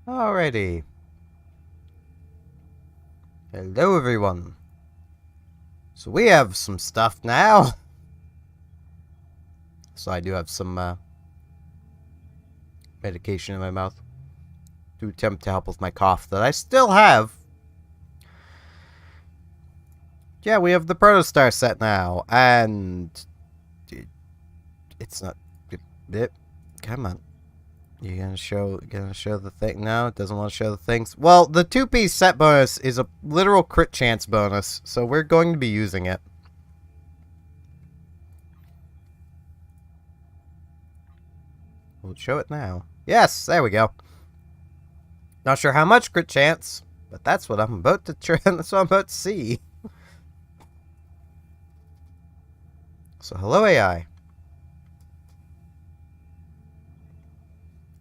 Alrighty. Hello, everyone. So we have some stuff now. So I do have some medication in my mouth to attempt to help with my cough that I still have. Yeah, we have the Protostar set now, and it's not. Come on. You gonna show the thing? No, it doesn't want to show the things. Well, the 2-piece set bonus is a literal crit chance bonus, so we're going to be using it. We'll show it now. Yes, there we go. Not sure how much crit chance, but that's what I'm about to try. That's what I'm about to see. So hello AI.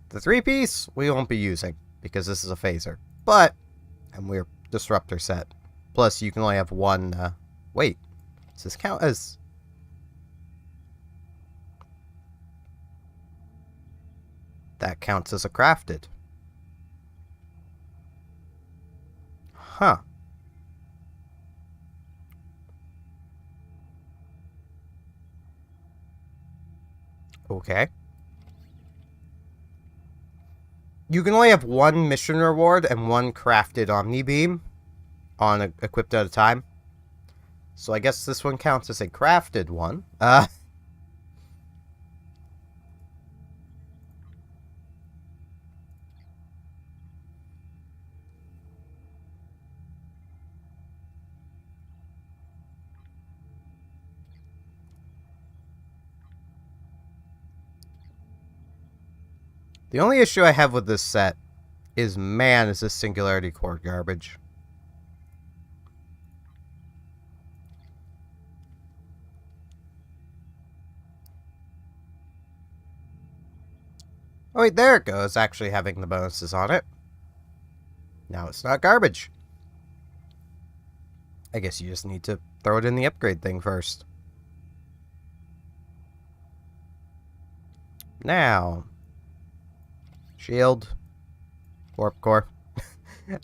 The 3-piece we won't be using because this is a phaser, and we're disruptor set. Plus, you can only have one. Wait, does this count as? That counts as a crafted. Huh. Okay. You can only have one mission reward and one crafted Omni Beam equipped at a time. So I guess this one counts as a crafted one. The only issue I have with this set is, man, is this Singularity Core garbage. Oh wait, there it goes, actually having the bonuses on it. Now it's not garbage. I guess you just need to throw it in the upgrade thing first. Now, shield, warp core.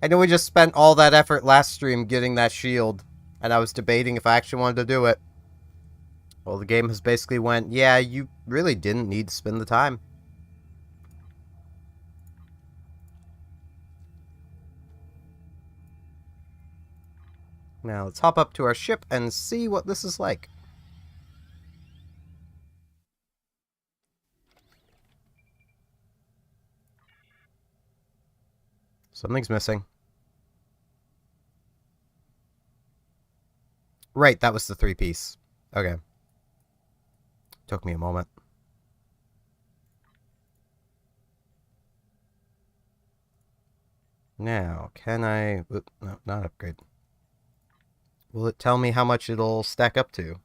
I know we just spent all that effort last stream getting that shield, and I was debating if I actually wanted to do it. Well, the game has basically went, yeah, you really didn't need to spend the time. Now, let's hop up to our ship and see what this is like. Something's missing. Right, that was the 3-piece. Okay. Took me a moment. Now, can I... Oop, no, not upgrade. Will it tell me how much it'll stack up to?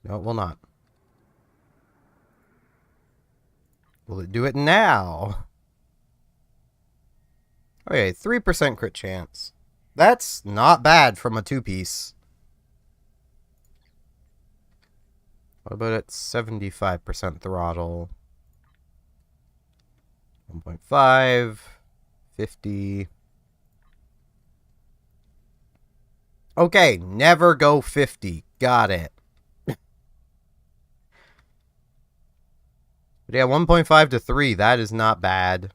No, it will not. Will it do it now? Okay, 3% crit chance. That's not bad from a 2-piece. What about at 75% throttle? 1.5, 50. Okay, never go 50. Got it. But yeah, 1.5 to 3, that is not bad.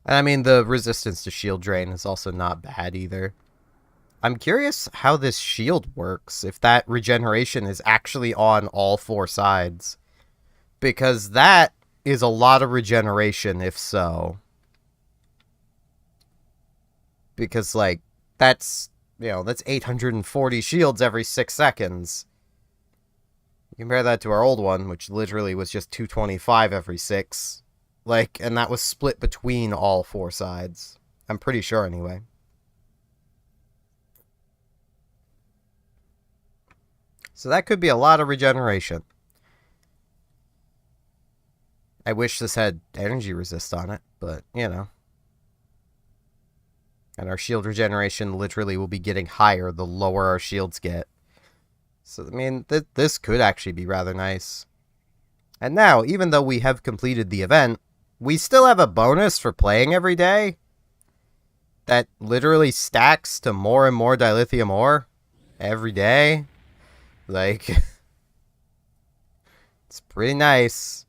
And I mean, the resistance to shield drain is also not bad either. I'm curious how this shield works, if that regeneration is actually on all 4 sides. Because that is a lot of regeneration, if so. Because, like, that's, you know, that's 840 shields every 6 seconds. You compare that to our old one, which literally was just 225 every 6. Like, and that was split between all 4 sides. I'm pretty sure, anyway. So that could be a lot of regeneration. I wish this had energy resist on it, but, you know. And our shield regeneration literally will be getting higher the lower our shields get. So, I mean, this could actually be rather nice. And now, even though we have completed the event, we still have a bonus for playing every day that literally stacks to more and more dilithium ore every day. Like, it's pretty nice.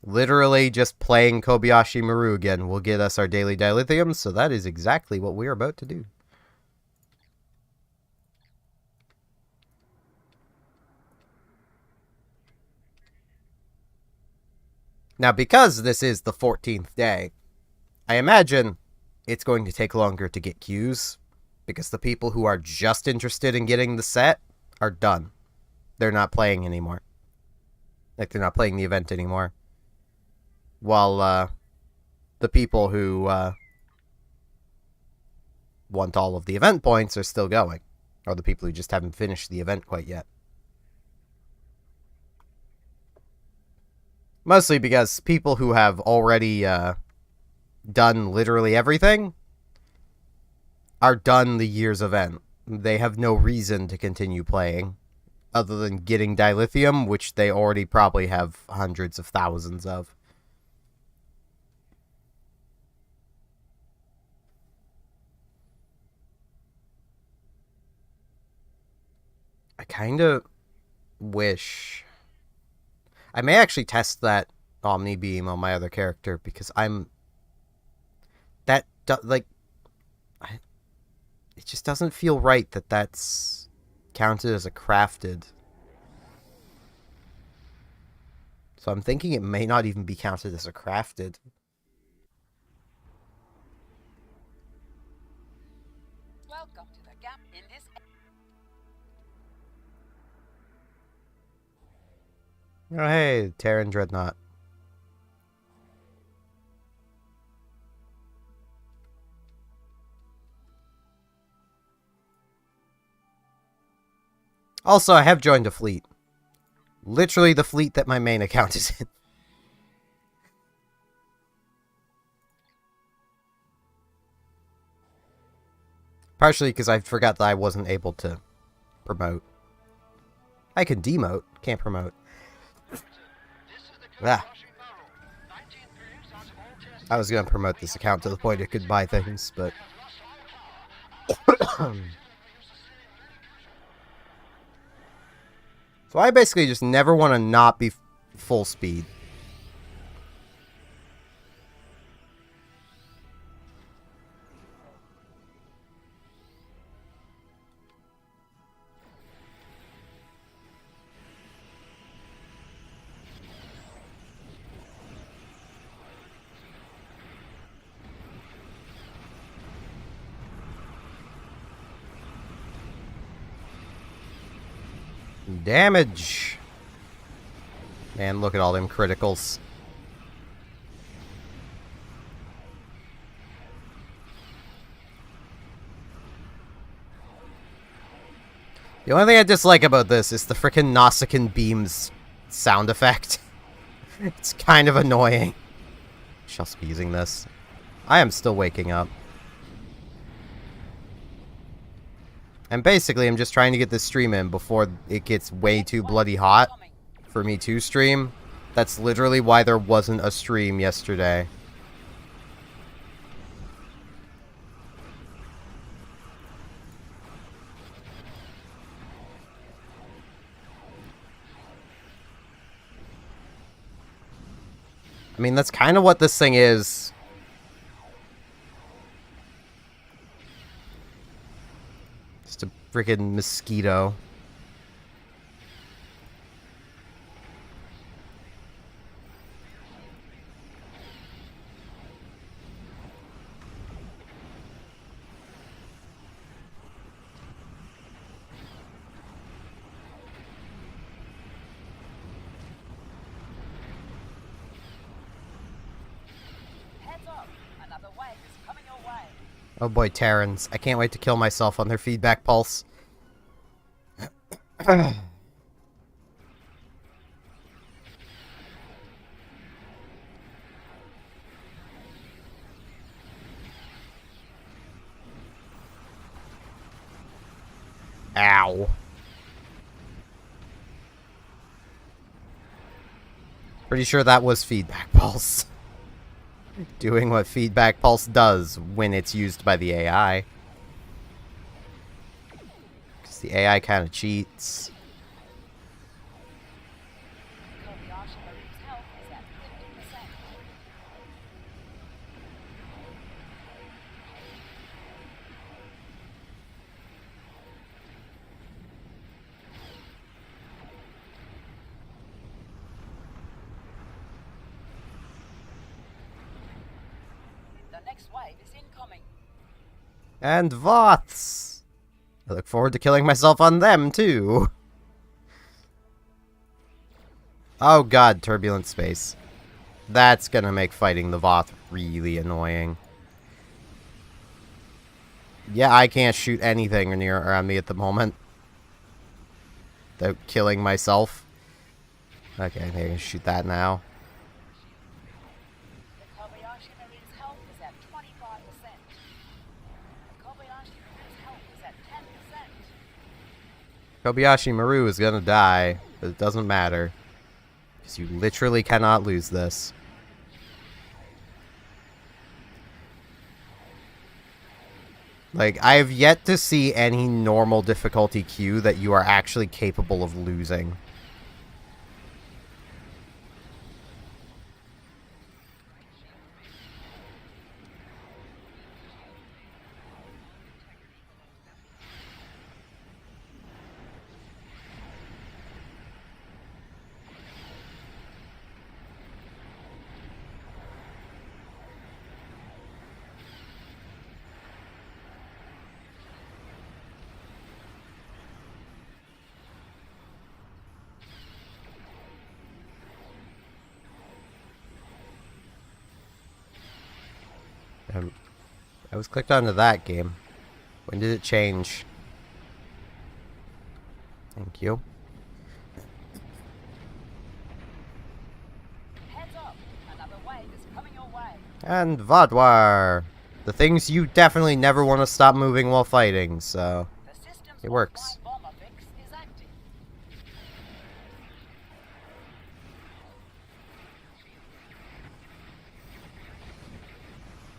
Literally just playing Kobayashi Maru again will get us our daily dilithium, so that is exactly what we're about to do. Now, because this is the 14th day, I imagine it's going to take longer to get queues, because the people who are just interested in getting the set are done. They're not playing anymore. Like, they're not playing the event anymore. While, the people who, want all of the event points are still going. Or the people who just haven't finished the event quite yet. Mostly because people who have already, done literally everything are done the year's event. They have no reason to continue playing other than getting dilithium, which they already probably have hundreds of thousands of. I kind of wish... I may actually test that Omni Beam on my other character, because I'm... That, like... It just doesn't feel right that that's counted as a crafted. So I'm thinking it may not even be counted as a crafted. Welcome to the gap in this. Oh, hey, Terran Dreadnought. Also, I have joined a fleet. Literally the fleet that my main account is in. Partially because I forgot that I wasn't able to promote. I can demote, can't promote. Ah. I was going to promote this account to the point it could buy things, but... So I basically just never want to not be full speed. Damage. Man, look at all them criticals. The only thing I dislike about this is the frickin' Nausicaan beams sound effect. It's kind of annoying. Shall be using this. I am still waking up. And basically, I'm just trying to get this stream in before it gets way too bloody hot for me to stream. That's literally why there wasn't a stream yesterday. I mean, that's kind of what this thing is. Just a freaking mosquito. Oh boy, Terrans. I can't wait to kill myself on their feedback pulse. Ow. Pretty sure that was feedback pulse. Doing what feedback pulse does when it's used by the AI. Because the AI kind of cheats. Next wave is incoming. And Voths! I look forward to killing myself on them, too. Oh god, turbulent space. That's gonna make fighting the Voth really annoying. Yeah, I can't shoot anything near around me at the moment. Without killing myself. Okay, I can shoot that now. Kobayashi Maru is gonna die, but it doesn't matter. Because you literally cannot lose this. Like, I have yet to see any normal difficulty queue that you are actually capable of losing. I was clicked onto that game. When did it change? Thank you. Heads up. Another wave is coming your way. And Vodwar. The things you definitely never want to stop moving while fighting, so it works.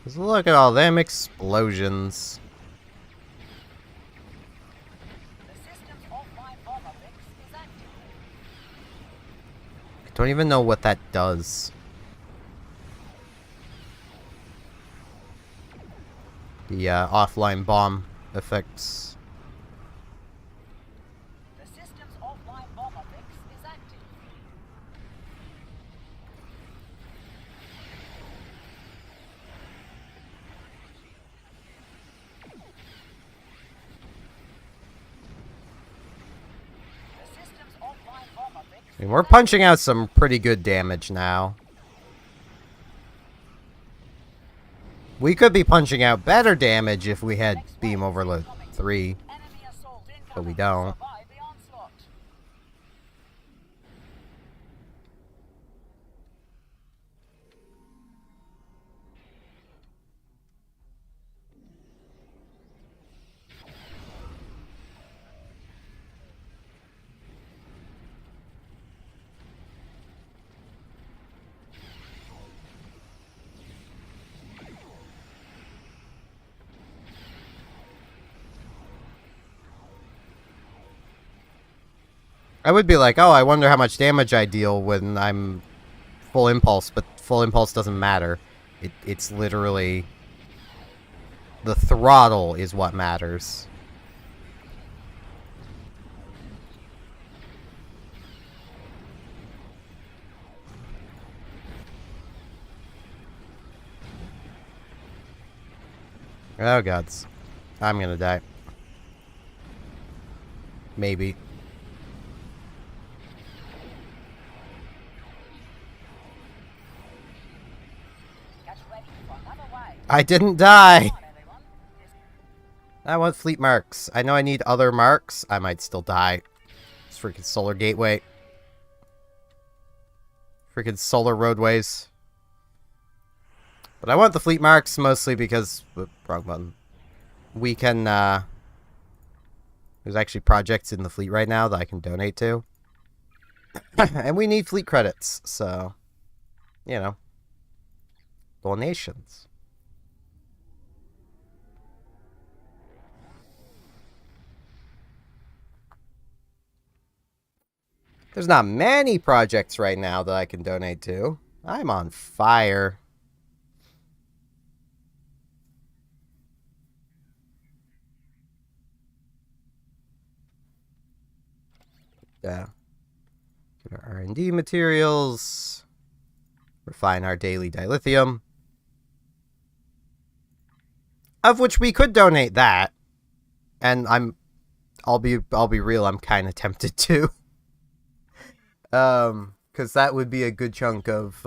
Just look at all them explosions. I don't even know what that does. The offline bomb effects. I mean, we're punching out some pretty good damage now. We could be punching out better damage if we had Beam Overload 3, but we don't. I would be like, oh, I wonder how much damage I deal when I'm full impulse, but full impulse doesn't matter. It's literally... the throttle is what matters. Oh, gods. I'm gonna die. Maybe. I didn't die! I want fleet marks. I know I need other marks. I might still die. It's freaking solar gateway. Freaking solar roadways. But I want the fleet marks mostly because... wrong button. We can, There's actually projects in the fleet right now that I can donate to. And we need fleet credits, so, you know, donations. There's not many projects right now that I can donate to. I'm on fire. Yeah. Get our R&D materials. Refine our daily dilithium. Of which we could donate that. And I'll be real, I'm kind of tempted to. Because that would be a good chunk of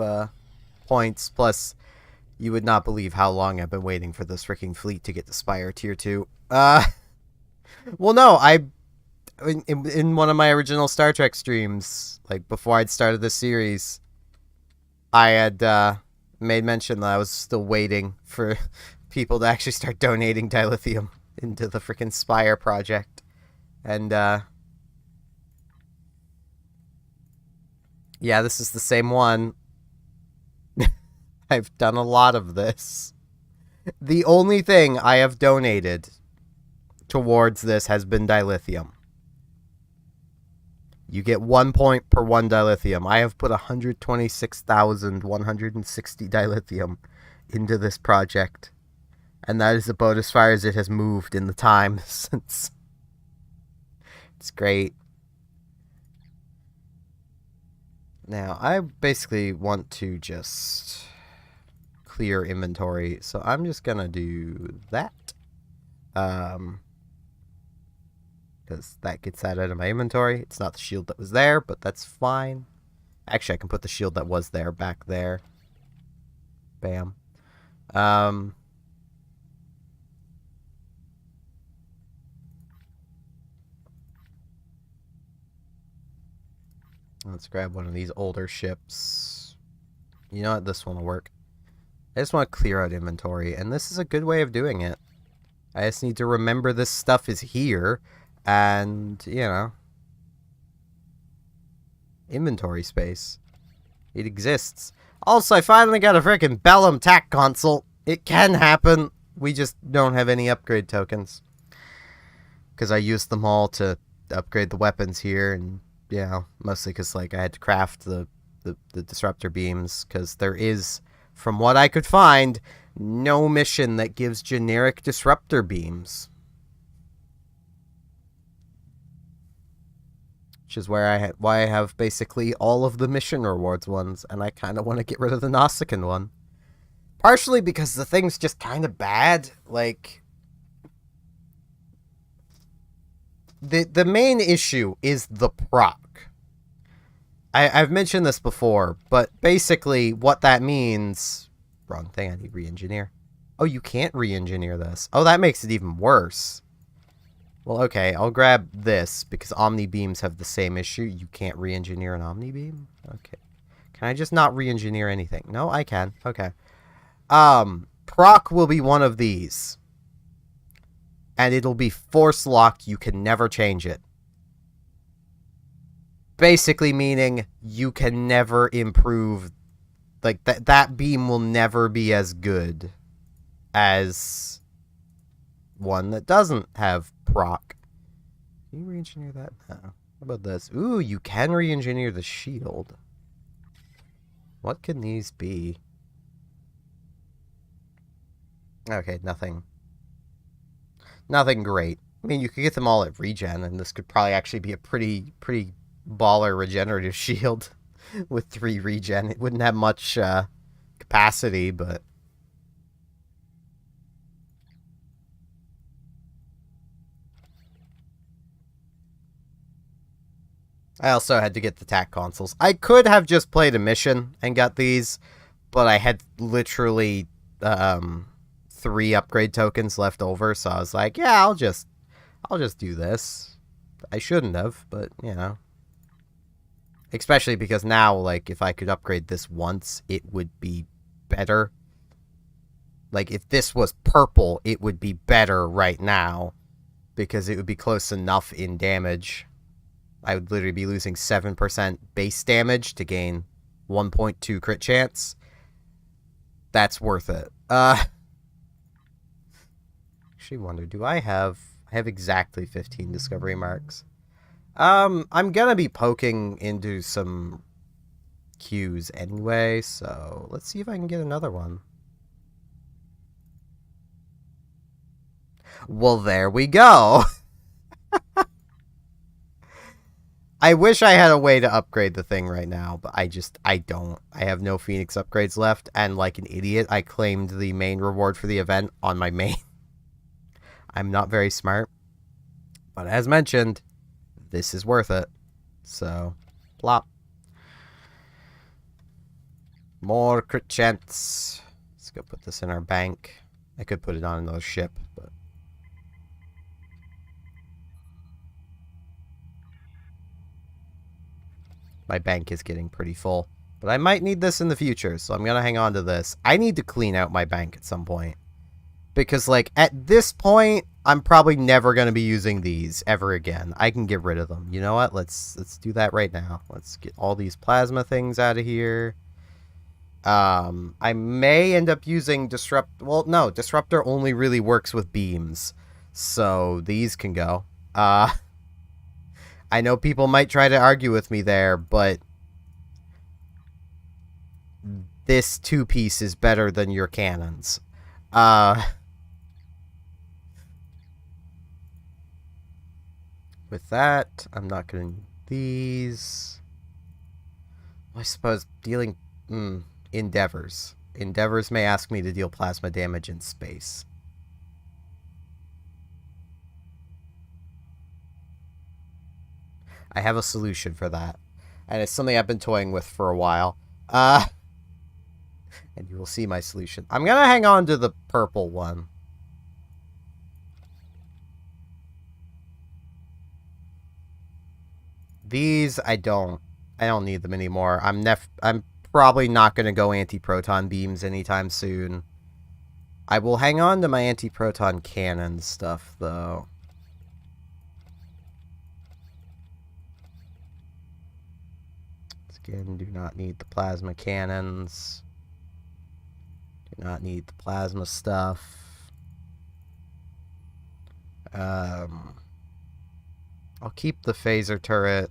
points. Plus, you would not believe how long I've been waiting for this freaking fleet to get to Spire Tier 2. Well, no, in one of my original Star Trek streams, like before I'd started this series, I had made mention that I was still waiting for people to actually start donating dilithium into the freaking Spire project. And yeah, this is the same one. I've done a lot of this. The only thing I have donated towards this has been dilithium. You get 1 point per 1 dilithium. I have put 126,160 dilithium into this project. And that is about as far as it has moved in the time since. It's great. Now, I basically want to just clear inventory, so I'm just gonna do that. Because that gets that out of my inventory. It's not the shield that was there, but that's fine. Actually, I can put the shield that was there back there. Bam. Let's grab one of these older ships. You know what? This one will work. I just want to clear out inventory, and this is a good way of doing it. I just need to remember this stuff is here, and, you know, inventory space. It exists. Also, I finally got a freaking Bellum TAC console. It can happen. We just don't have any upgrade tokens. Because I used them all to upgrade the weapons here, and, you know, mostly because, like, I had to craft the disruptor beams, because there is, from what I could find, no mission that gives generic disruptor beams. Which is why I have basically all of the mission rewards ones, and I kind of want to get rid of the Nausicaan one. Partially because the thing's just kind of bad. Like, the main issue is the proc. I've mentioned this before, but basically what that means... Wrong thing, I need re-engineer. Oh, you can't re-engineer this. Oh, that makes it even worse. Well, okay, I'll grab this, because Omni Beams have the same issue. You can't re-engineer an Omni Beam? Okay. Can I just not re-engineer anything? No, I can. Okay. Proc will be one of these. And it'll be force locked. You can never change it. Basically meaning you can never improve. Like, that beam will never be as good as one that doesn't have proc. Can you re-engineer that? No. How about this? Ooh, you can re-engineer the shield. What can these be? Okay, nothing. Nothing great. I mean, you could get them all at regen, and this could probably actually be a pretty baller regenerative shield with 3 regen. It wouldn't have much capacity, but... I also had to get the TAC consoles. I could have just played a mission and got these, but I had literally 3 upgrade tokens left over, so I was like, yeah, I'll just do this. I shouldn't have, but, you know. Especially because now, like, if I could upgrade this once, it would be better. Like, if this was purple, it would be better right now. because it would be close enough in damage. I would literally be losing 7% base damage to gain 1.2 crit chance. That's worth it. Actually wonder, do I have exactly 15 discovery marks. I'm gonna be poking into some queues anyway, so let's see if I can get another one. Well, there we go. I wish I had a way to upgrade the thing right now, but I don't. I have no Phoenix upgrades left, and like an idiot, I claimed the main reward for the event on my main. I'm not very smart, but as mentioned, this is worth it. So, plop. More crit chance. Let's go put this in our bank. I could put it on another ship, but... my bank is getting pretty full. But I might need this in the future, so I'm going to hang on to this. I need to clean out my bank at some point. Because, like, at this point, I'm probably never going to be using these ever again. I can get rid of them. You know what? Let's do that right now. Let's get all these plasma things out of here. I may end up using Disrupt... well, no, Disruptor only really works with beams. So, these can go. I know people might try to argue with me there, but this two-piece is better than your cannons. With that, I'm not going to need these. I suppose dealing... Endeavors. Endeavors may ask me to deal plasma damage in space. I have a solution for that. And it's something I've been toying with for a while. And you will see my solution. I'm going to hang on to the purple one. These, I don't need them anymore. I'm probably not going to go anti-proton beams anytime soon. I will hang on to my anti-proton cannon stuff, though. Again, do not need the plasma cannons. Do not need the plasma stuff. I'll keep the phaser turret.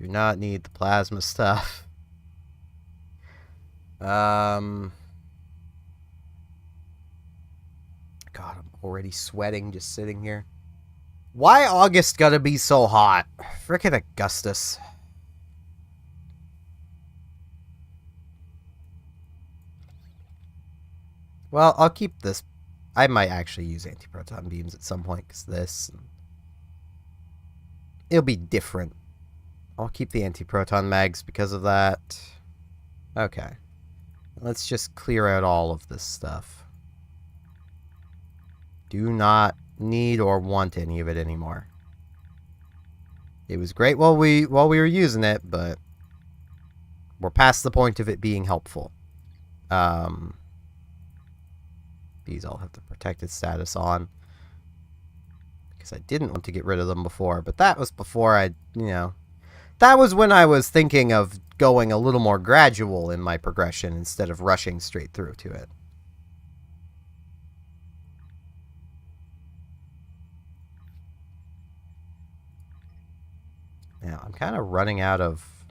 Do not need the plasma stuff. God, I'm already sweating just sitting here. Why August gotta be so hot? Frickin' Augustus. Well, I'll keep this. I might actually use anti-proton beams at some point, because this... it'll be different. I'll keep the anti-proton mags because of that. Okay. Let's just clear out all of this stuff. Do not need or want any of it anymore. It was great while we were using it, but we're past the point of it being helpful. These all have the protected status on. Because I didn't want to get rid of them before. But that was before that was when I was thinking of going a little more gradual in my progression instead of rushing straight through to it. Now, I'm kind of running out of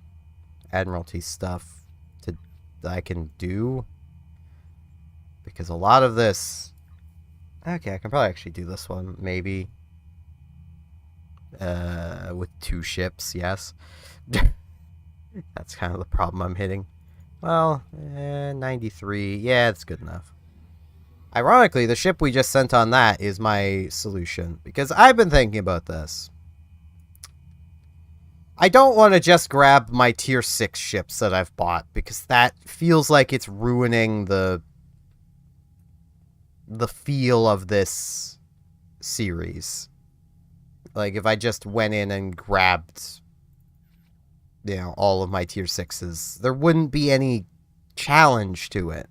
Admiralty stuff that I can do. Because a lot of this... okay, I can probably actually do this one, maybe. With 2 ships, yes. That's kind of the problem I'm hitting. Well, 93. Yeah, it's good enough. Ironically, the ship we just sent on that is my solution. Because I've been thinking about this. I don't want to just grab my tier 6 ships that I've bought. Because that feels like it's ruining the feel of this series. Like, if I just went in and grabbed, all of my tier 6s, there wouldn't be any challenge to it.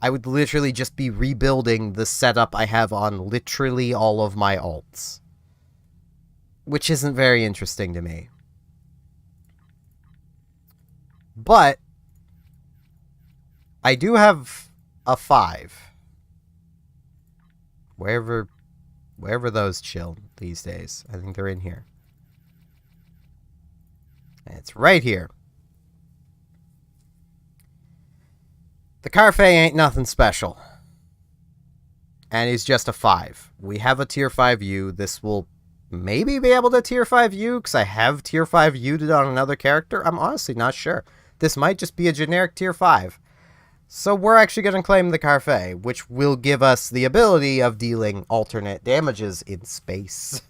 I would literally just be rebuilding the setup I have on literally all of my alts. Which isn't very interesting to me. But I do have a 5. Wherever those chill these days. I think they're in here. And it's right here. The Carfe ain't nothing special. And he's just a 5. We have a tier 5 U. This will maybe be able to tier 5 U, because I have tier 5 U'd on another character. I'm honestly not sure. This might just be a generic tier 5. So we're actually going to claim the Carfe, which will give us the ability of dealing alternate damages in space.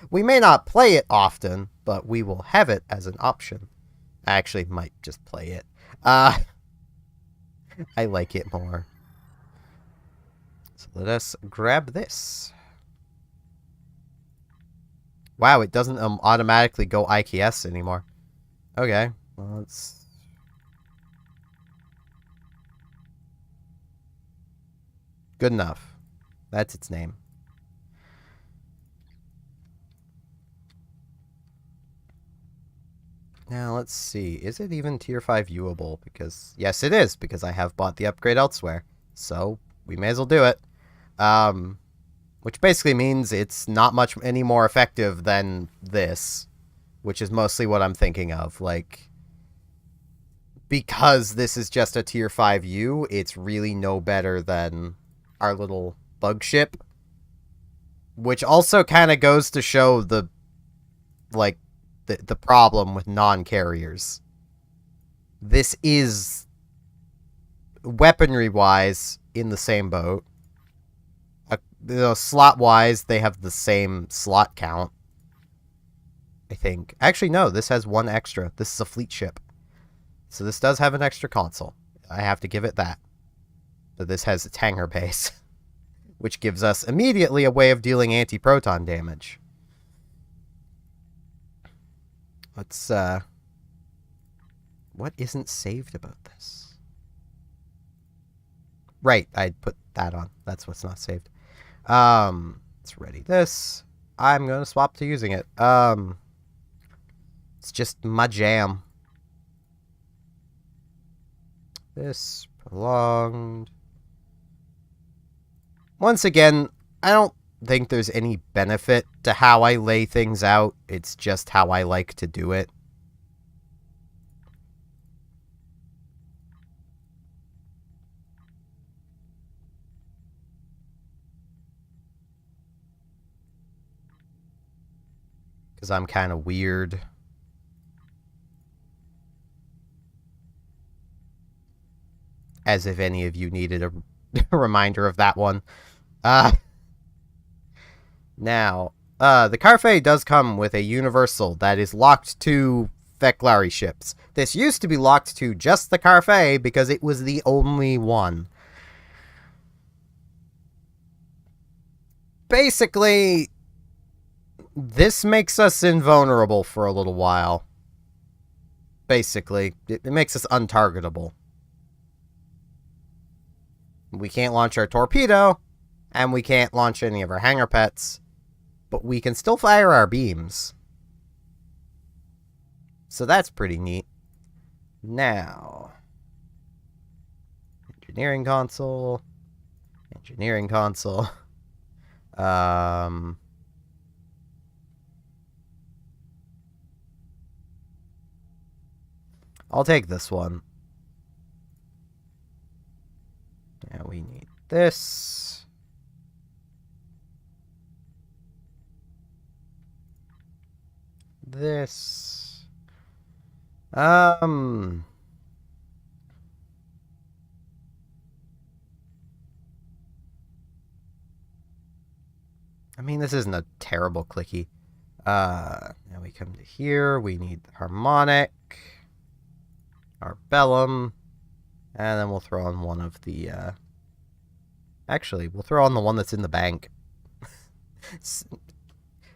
We may not play it often, but we will have it as an option. I actually might just play it. I like it more. So let us grab this. Wow, it doesn't automatically go IKS anymore. Okay, well, let's... Good enough. That's its name. Now, let's see. Is it even tier 5 viewable? Because, yes, it is, because I have bought the upgrade elsewhere. So, we may as well do it. Which basically means it's not much any more effective than this. Which is mostly what I'm thinking of. Like, because this is just a tier 5 U, it's really no better than our little bug ship. Which also kind of goes to show the, like, the problem with non-carriers. This is, weaponry-wise, in the same boat. Slot-wise, they have the same slot count. I think. Actually, no, this has one extra. This is a fleet ship. So this does have an extra console. I have to give it that. But this has its hangar base. Which gives us immediately a way of dealing anti-proton damage. Let's, what isn't saved about this? Right, I'd put that on. That's what's not saved. Let's ready this. I'm gonna swap to using it. It's just my jam. This prolonged. Once again, I don't think there's any benefit to how I lay things out. It's just how I like to do it. Because I'm kind of weird. As if any of you needed a reminder of that one. Now, the Carfe does come with a universal that is locked to Feclari ships. This used to be locked to just the Carfe because it was the only one. Basically, this makes us invulnerable for a little while. Basically, it makes us untargetable. We can't launch our torpedo, and we can't launch any of our hangar pets, but we can still fire our beams. So that's pretty neat. Now, engineering console, engineering console. I'll take this one. Now we need this. This. I mean, this isn't a terrible clicky. Now we come to here. We need harmonic, our bellum, and then we'll throw on one of the, actually, we'll throw on the one that's in the bank.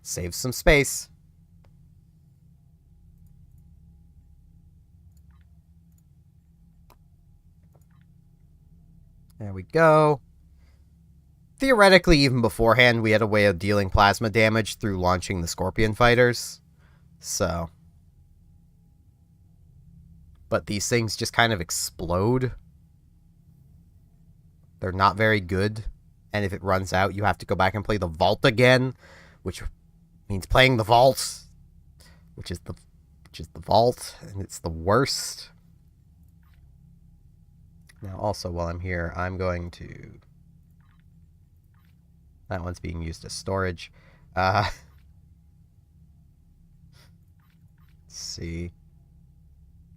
Save some space. There we go. Theoretically, even beforehand, we had a way of dealing plasma damage through launching the Scorpion fighters. So. But these things just kind of explode. They're not very good. And if it runs out, you have to go back and play the vault again, which means playing the vault, which is the vault, and it's the worst. Now, also, while I'm here, I'm going to... That one's being used as storage. Let's see.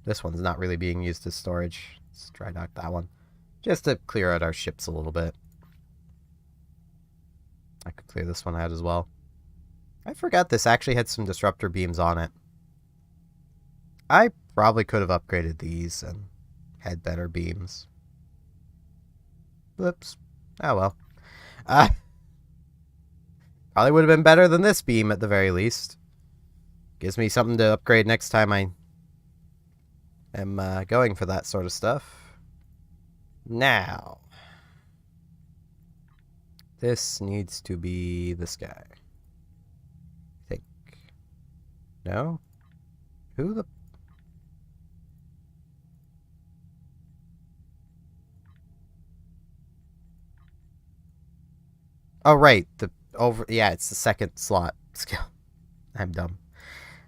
This one's not really being used as storage. Let's dry dock that one. Just to clear out our ships a little bit. I could clear this one out as well. I forgot this actually had some disruptor beams on it. I probably could have upgraded these and had better beams. Whoops. Oh well. Probably would have been better than this beam at the very least. Gives me something to upgrade next time I am going for that sort of stuff. Now. This needs to be this guy. I think. No? Who the... Oh, right. Yeah, it's the second slot skill. I'm dumb.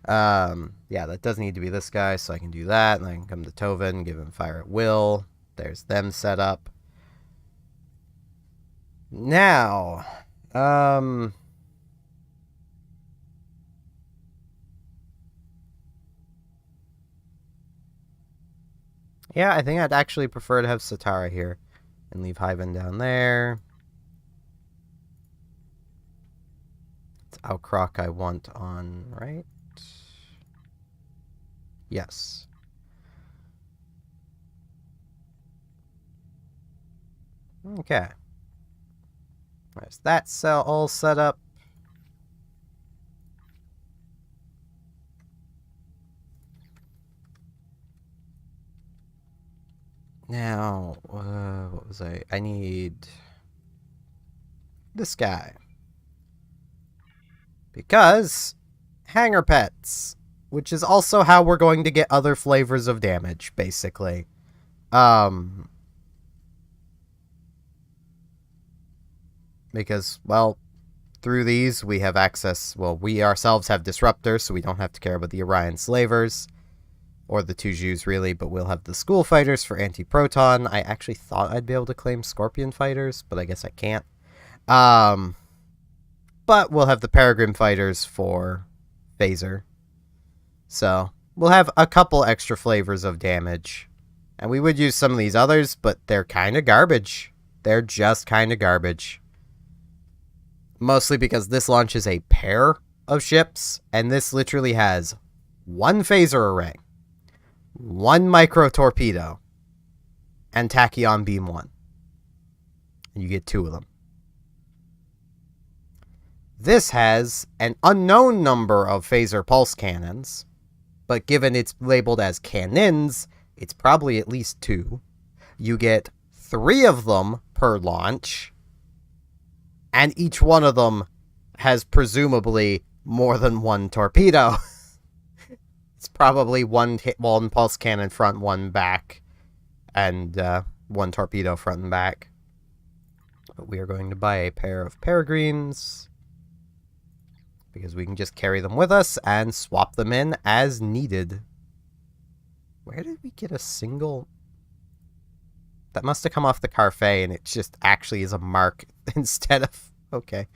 Yeah, that does need to be this guy, so I can do that, and I can come to Tovin, give him fire at will. There's them set up. Now, yeah, I think I'd actually prefer to have Satara here and leave Hyven down there. It's Alcroc I want on, right? Yes. Okay. There's that cell all set up. Now, what was I need this guy. Because hanger pets, which is also how we're going to get other flavors of damage, basically. Because, well, through these we have access, well, we ourselves have disruptors, so we don't have to care about the Orion slavers. Or the Tujus, really, but we'll have the school fighters for anti-proton. I actually thought I'd be able to claim Scorpion fighters, but I guess I can't. But we'll have the Peregrine fighters for phaser. So, we'll have a couple extra flavors of damage. And we would use some of these others, but they're kind of garbage. They're just kind of garbage. Mostly because this launches a pair of ships, and this literally has one phaser array, one micro torpedo, and tachyon beam 1. And you get 2 of them. This has an unknown number of phaser pulse cannons, but given it's labeled as cannons, it's probably at least 2. You get 3 of them per launch, and each one of them has presumably more than one torpedo. It's probably one pulse cannon front, one back, and one torpedo front and back. But we are going to buy a pair of Peregrines, because we can just carry them with us and swap them in as needed. Where did we get a single... That must have come off the Carfé, and it just actually is a mark instead of... Okay.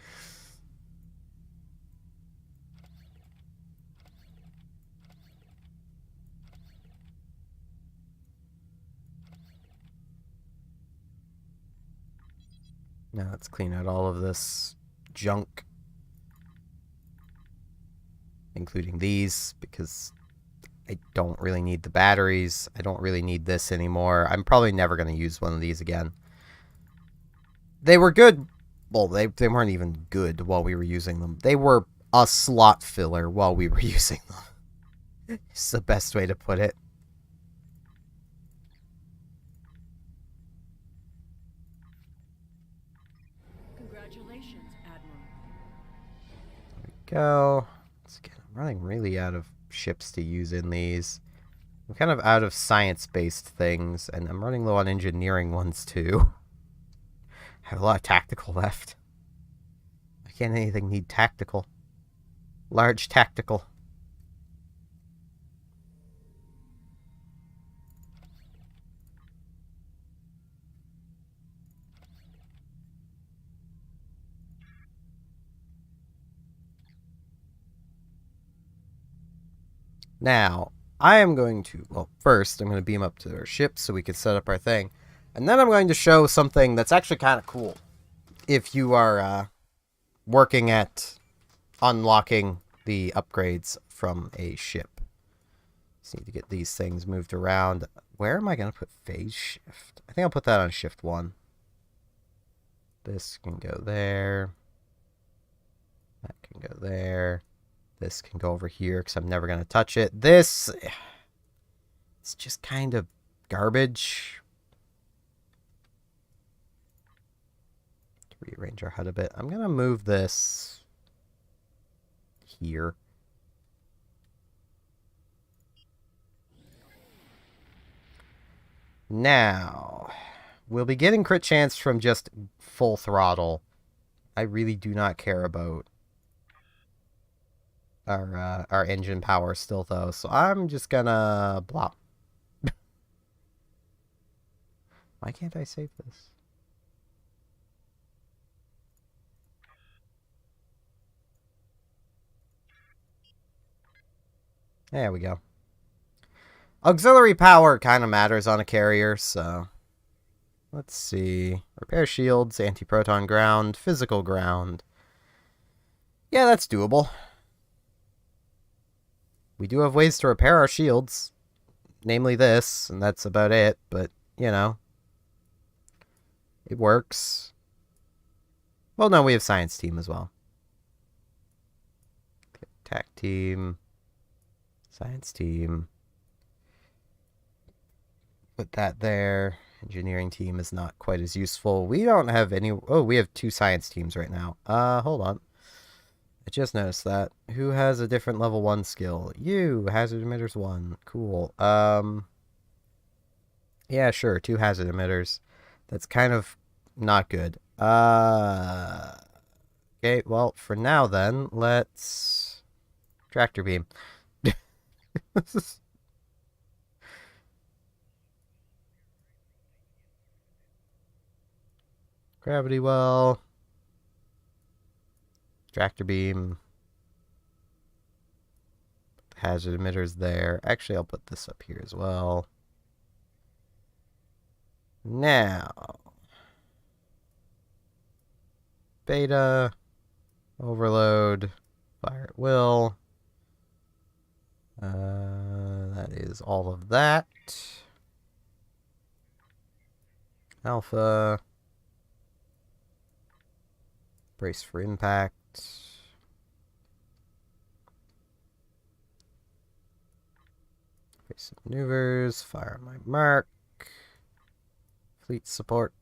Now let's clean out all of this junk. Including these, because I don't really need the batteries. I don't really need this anymore. I'm probably never going to use one of these again. They were good. Well, they weren't even good while we were using them. They were a slot filler while we were using them. It's the best way to put it. Congratulations, Admiral. There we go. Again, I'm running really out of ships to use in these. I'm kind of out of science-based things, and I'm running low on engineering ones too. I have a lot of tactical left. Why can't anything need tactical? Large tactical. Now, I am going to, well, first, I'm going to beam up to our ship so we can set up our thing. And then I'm going to show something that's actually kind of cool. If you are working at unlocking the upgrades from a ship. Just need to get these things moved around. Where am I going to put phase shift? I think I'll put that on shift 1. This can go there. That can go there. This can go over here because I'm never going to touch it. This, it's just kind of garbage. Rearrange our HUD a bit. I'm going to move this here. Now, we'll be getting crit chance from just full throttle. I really do not care about our engine power still, though, so I'm just gonna blop. Why can't I save this? There we go. Auxiliary power kind of matters on a carrier, so let's see. Repair shields, anti-proton ground, physical ground. Yeah, that's doable. We do have ways to repair our shields, namely this, and that's about it, but, you know, it works. Well, no, we have science team as well. Okay, tech team, science team. Put that there. Engineering team is not quite as useful. We don't have any... Oh, we have 2 science teams right now. Hold on. I just noticed that. Who has a different level 1 skill? You, hazard emitters 1. Cool. Yeah, sure, 2 hazard emitters. That's kind of not good. Okay, well, for now then, let's... Tractor beam. Gravity well. Tractor beam. Hazard emitters there. Actually, I'll put this up here as well. Now. Beta. Overload. Fire at will. That is all of that. Alpha. Brace for impact. Brace of maneuvers. Fire on my mark. Fleet support.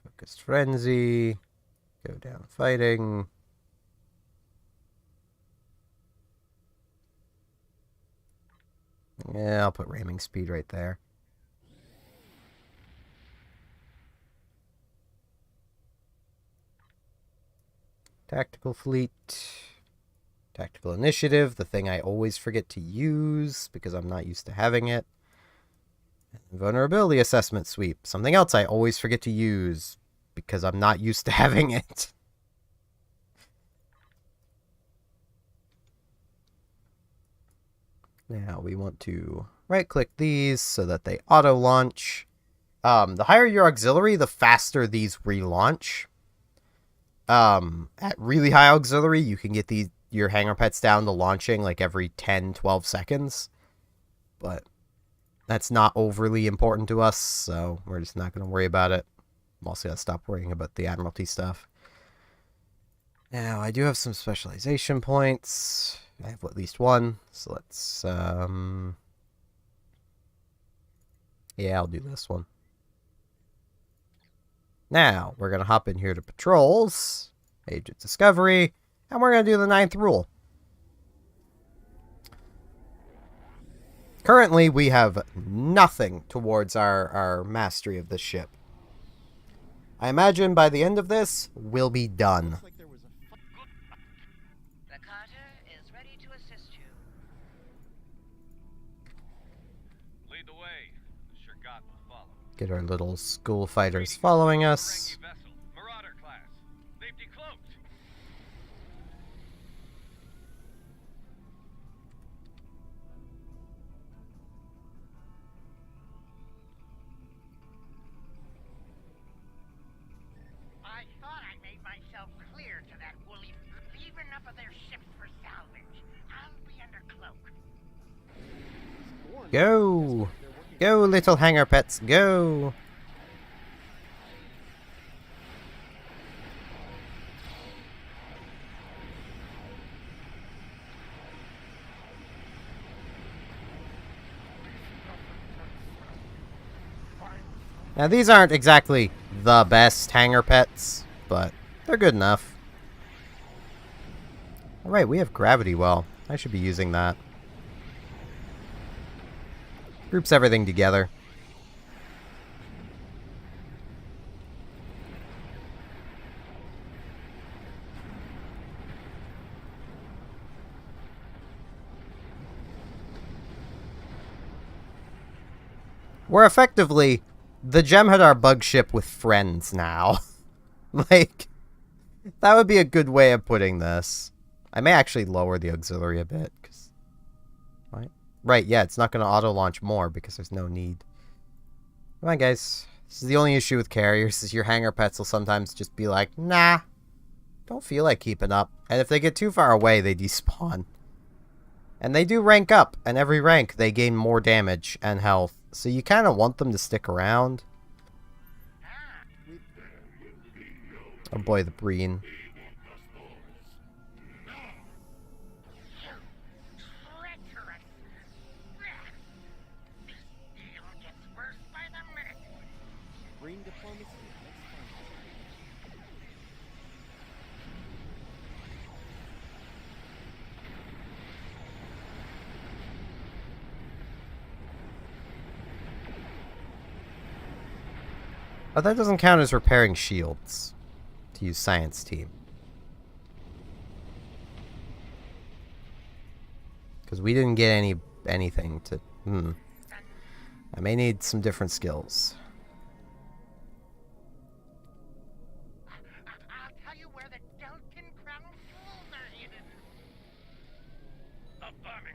Focused frenzy. Go down fighting. Yeah, I'll put ramming speed right there. Tactical fleet. Tactical initiative, the thing I always forget to use because I'm not used to having it. Vulnerability assessment sweep, something else I always forget to use because I'm not used to having it. Now we want to right-click these so that they auto-launch. The higher your auxiliary, the faster these relaunch. At really high auxiliary, you can get your hangar pets down to launching like every 10-12 seconds. But that's not overly important to us, so we're just not going to worry about it. I'm also going to stop worrying about the Admiralty stuff. Now, I do have some specialization points. I have at least one, so let's, yeah, I'll do this one. Now, we're going to hop in here to patrols, agent discovery, and we're going to do the 9th rule. Currently, we have nothing towards our mastery of this ship. I imagine by the end of this, we'll be done. The Carter is ready to assist you. Lead the way. Sure God will follow. Get our little school fighters following us. Vessel, Marauder class. They've decloaked. I thought I made myself clear to that woolly. Leave enough of their ships for salvage. I'll be under cloak. Go! Go, little hangar pets, go! Now, these aren't exactly the best hangar pets, but they're good enough. Alright, we have gravity well. I should be using that. Groups everything together. We're effectively the Jem'Hadar bug ship with friends now. Like, that would be a good way of putting this. I may actually lower the auxiliary a bit, because... Right, yeah, it's not going to auto-launch more, because there's no need. Come on, guys. This is the only issue with carriers, is your hangar pets will sometimes just be like, nah, don't feel like keeping up. And if they get too far away, they despawn. And they do rank up, and every rank, they gain more damage and health. So you kind of want them to stick around. Oh boy, the Breen. Treacherous. This deal gets worse by the minute. Green diplomacy. Oh, that doesn't count as repairing shields. To use science team. Because we didn't get anything to... I may need some different skills. I'll tell you where the Delkin Crown jewels are hidden. A bombing.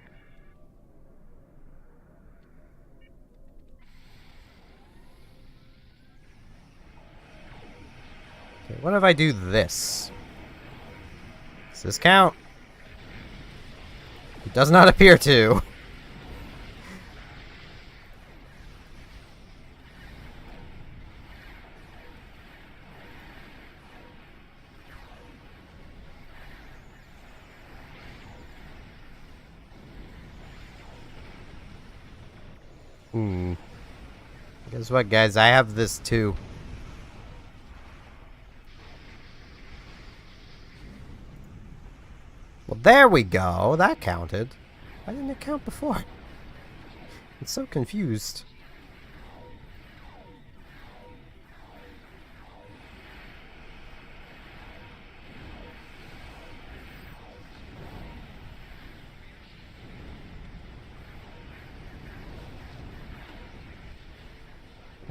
Okay, what if I do this? Does this count? It does not appear to. Guess what, guys? I have this too. Well, there we go. That counted. Why didn't it count before? I'm so confused.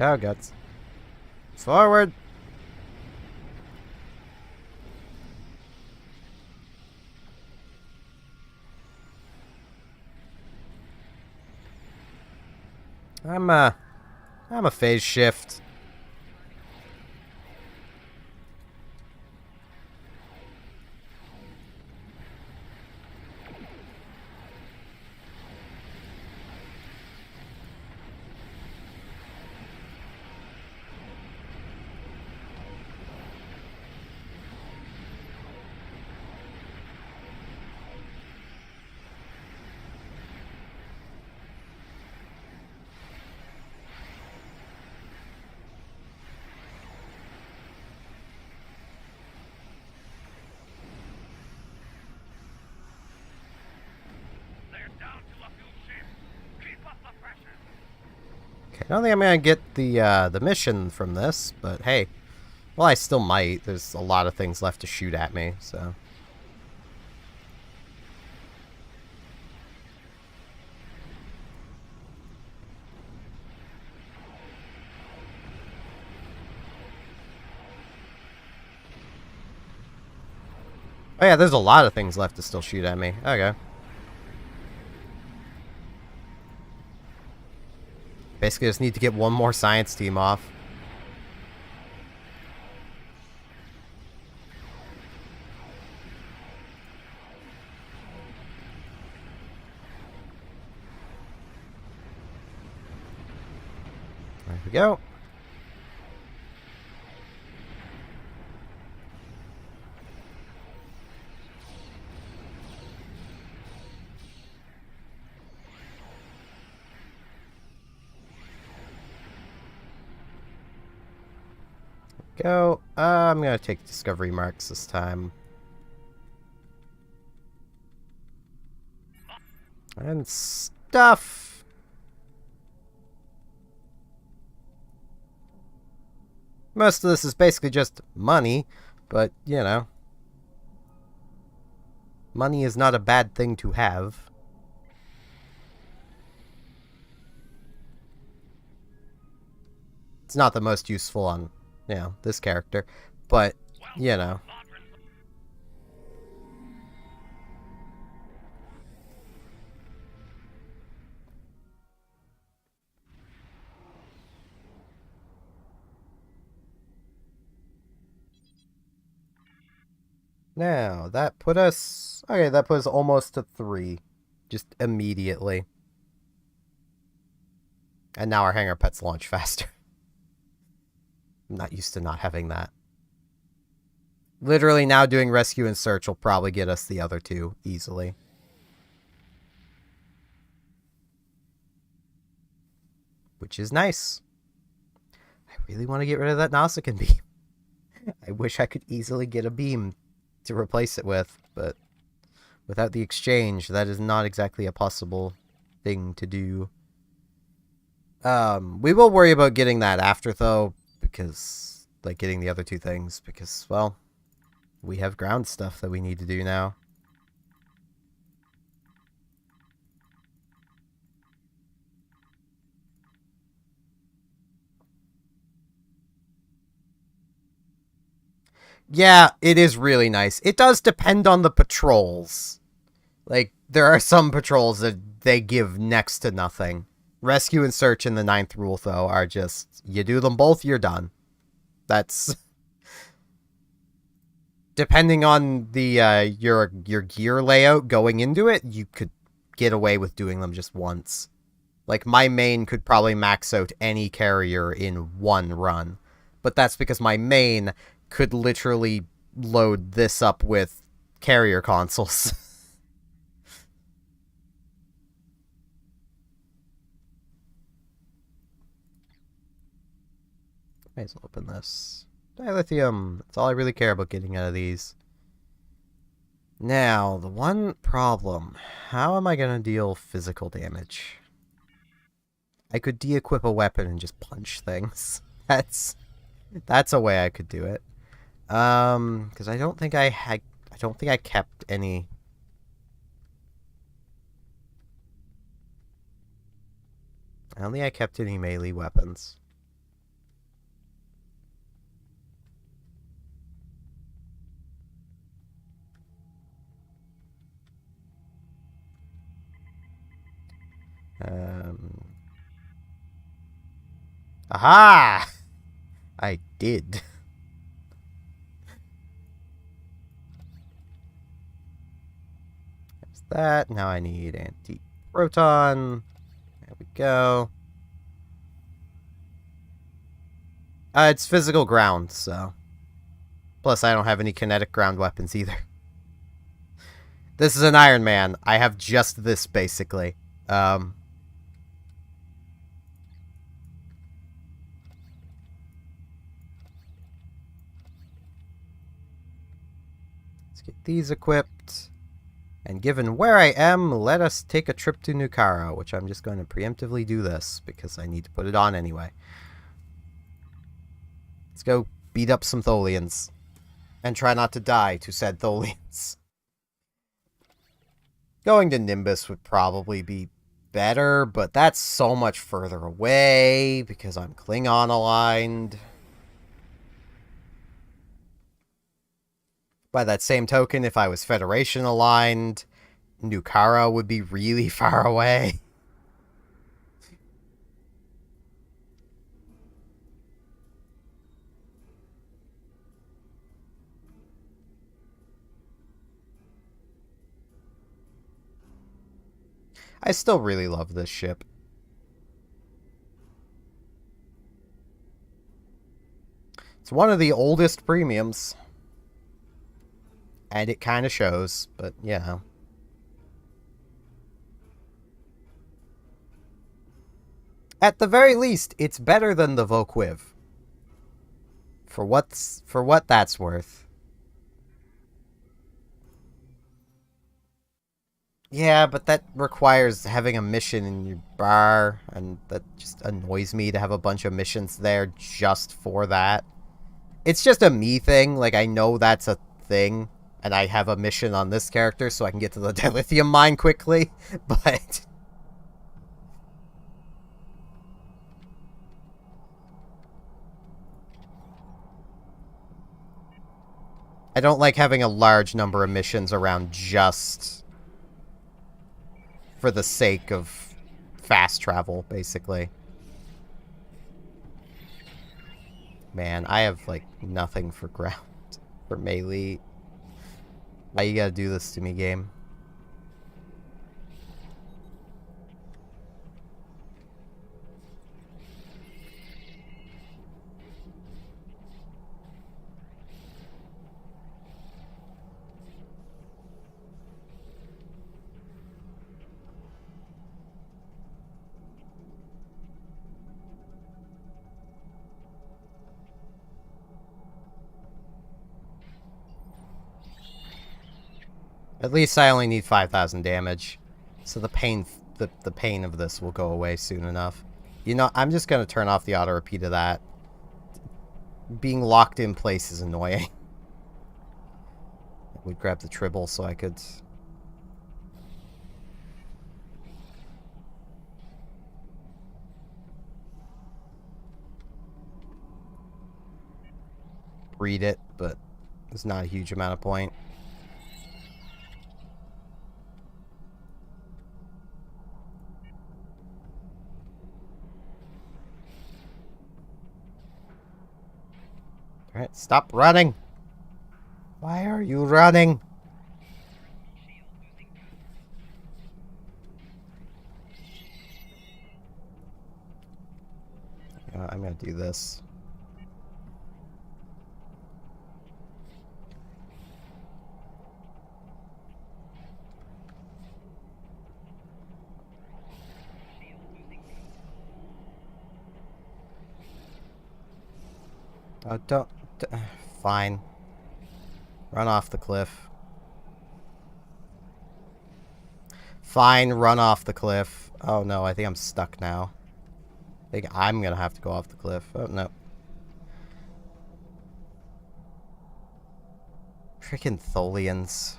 Oh, guts. Forward! I'm a phase shift. Okay, I don't think I'm gonna get the mission from this, but hey. Well, I still might. There's a lot of things left to shoot at me, so... Oh yeah, there's a lot of things left to still shoot at me. Okay. Basically, just need to get one more science team off. There we go. Go. I'm gonna take discovery marks this time. And stuff. Most of this is basically just money, but, you know. Money is not a bad thing to have. It's not the most useful on, you know, this character, but, you know. Now, that put us... Okay, that put us almost to 3. Just immediately. And now our hangar pets launch faster. I'm not used to not having that. Literally now doing rescue and search will probably get us the other 2 easily. Which is nice. I really want to get rid of that Nausicaan beam. I wish I could easily get a beam to replace it with, but without the exchange, that is not exactly a possible thing to do. We will worry about getting that after, though, because, like, getting the other 2 things, because, well, we have ground stuff that we need to do now. Yeah, it is really nice. It does depend on the patrols. Like, there are some patrols that they give next to nothing. Rescue and search in the 9th rule, though, are just... You do them both, you're done. That's... Depending on the your gear layout going into it, you could get away with doing them just once. Like, my main could probably max out any carrier in 1 run. But that's because my main... could literally load this up with carrier consoles. May as well open this. Dilithium. That's all I really care about getting out of these. Now, the one problem. How am I going to deal physical damage? I could de-equip a weapon and just punch things. That's a way I could do it. Because I don't think I kept any... I don't think I kept any melee weapons. Aha! I did. There's that. Now I need anti-proton. There we go. It's physical ground, so... Plus, I don't have any kinetic ground weapons either. This is an Iron Man. I have just this, basically. Let's get these equipped. And given where I am, let us take a trip to Nukara, which I'm just going to preemptively do this, because I need to put it on anyway. Let's go beat up some Tholians. And try not to die to said Tholians. Going to Nimbus would probably be better, but that's so much further away, because I'm Klingon aligned. By that same token, if I was Federation aligned, Nukara would be really far away. I still really love this ship. It's one of the oldest premiums. And it kind of shows, but, you know. At the very least, it's better than the Vokwiv. For what that's worth. Yeah, but that requires having a mission in your bar, and that just annoys me to have a bunch of missions there just for that. It's just a me thing, like I know that's a thing. And I have a mission on this character so I can get to the dilithium mine quickly, but... I don't like having a large number of missions around just for the sake of fast travel, basically. Man, I have, like, nothing for ground, for melee. Why you gotta do this to me, game? At least I only need 5,000 damage. So the pain of this will go away soon enough. You know, I'm just going to turn off the auto-repeat of that. Being locked in place is annoying. I would grab the tribble so I could... read it, but there's not a huge amount of point. Alright, stop running! Why are you running? I'm gonna do this. Oh, don't... Fine. Run off the cliff. Fine, run off the cliff. Oh no, I think I'm stuck now. I think I'm gonna have to go off the cliff. Oh no. Frickin' Tholians.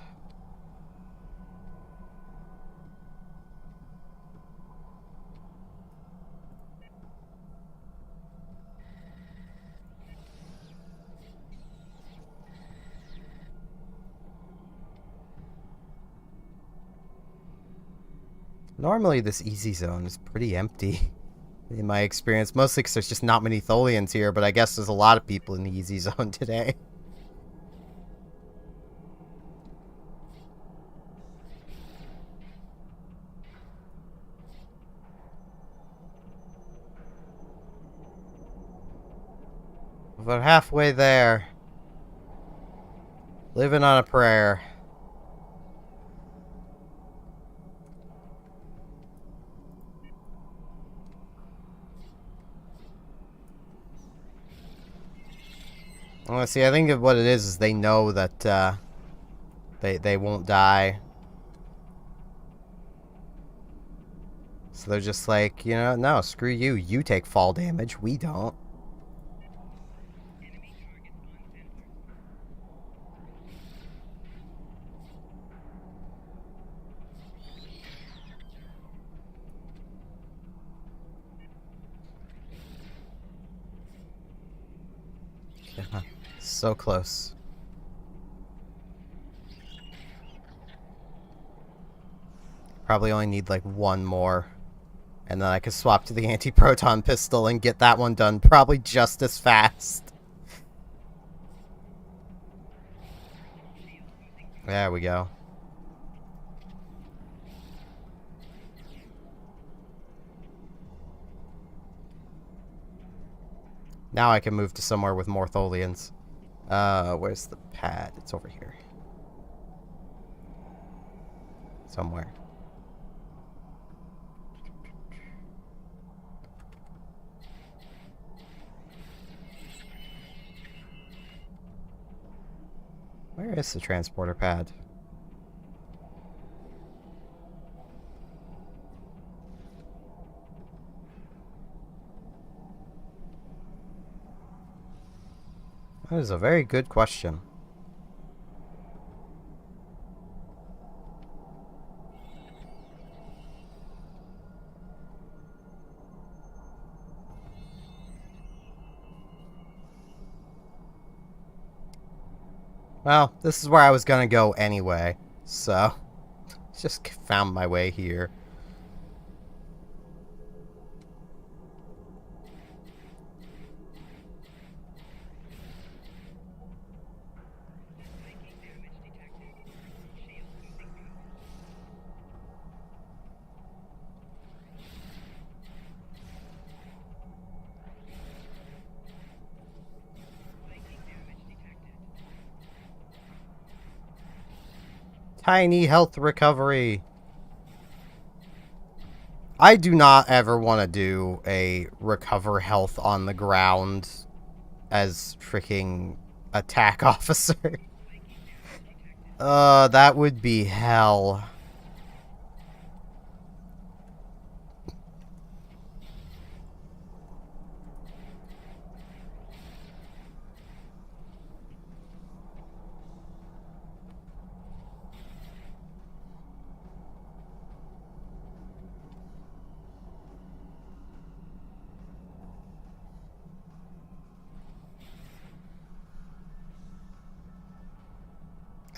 Normally this easy zone is pretty empty, in my experience. Mostly because there's just not many Tholians here, but I guess there's a lot of people in the easy zone today. We're halfway there. Living on a prayer. Well, see, I think what it is they know that they won't die. So they're just like, you know, no, screw you. You take fall damage. We don't. Yeah, so close. Probably only need like one more. And then I could swap to the anti-proton pistol and get that one done probably just as fast. There we go. Now I can move to somewhere with more Tholians. Where's the pad? It's over here. Somewhere. Where is the transporter pad? That is a very good question. Well, this is where I was gonna go anyway, so just found my way here. Tiny health recovery. I do not ever want to do a recover health on the ground as freaking attack officer. That would be hell.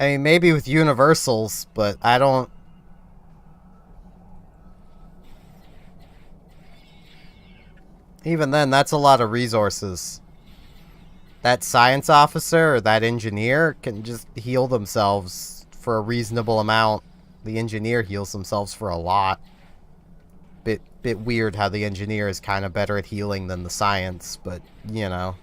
I mean, maybe with universals, but I don't... Even then, that's a lot of resources. That science officer or that engineer can just heal themselves for a reasonable amount. The engineer heals themselves for a lot. Bit weird how the engineer is kind of better at healing than the science, but, you know.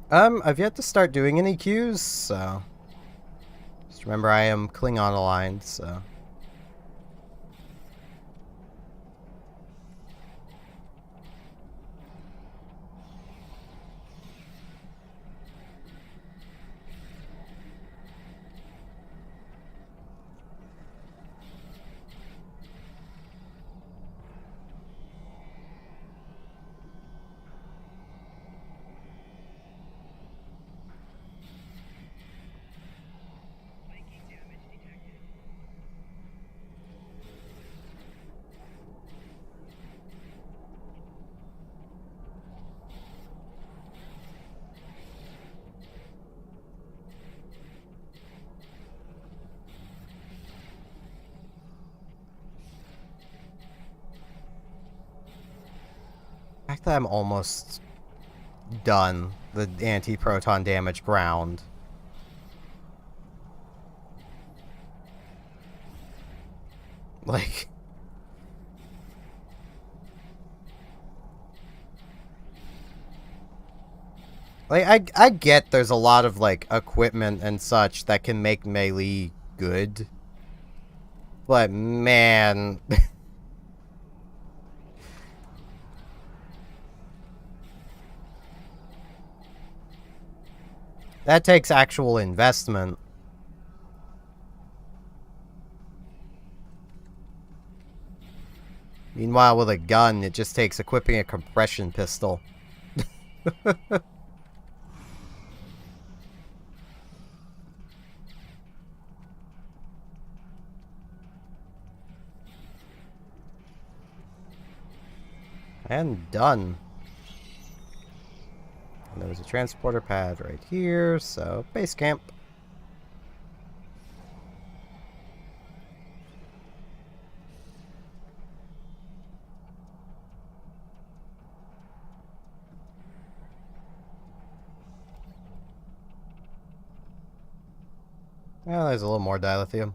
I've yet to start doing any queues, so... Just remember I am Klingon aligned, so... The fact that I'm almost done the anti-proton damage ground. Like... I get there's a lot of, like, equipment and such that can make melee good. But, man... That takes actual investment. Meanwhile, with a gun, it just takes equipping a compression pistol. And done. And there was a transporter pad right here, so base camp. Well, there's a little more dilithium.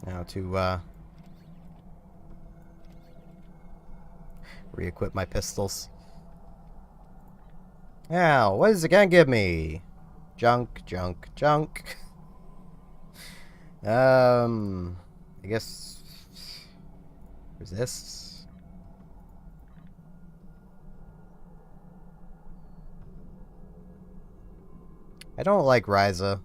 Now to re-equip my pistols. Now, what is it gonna give me? Junk, junk, junk. I guess resists. I don't like Ryza.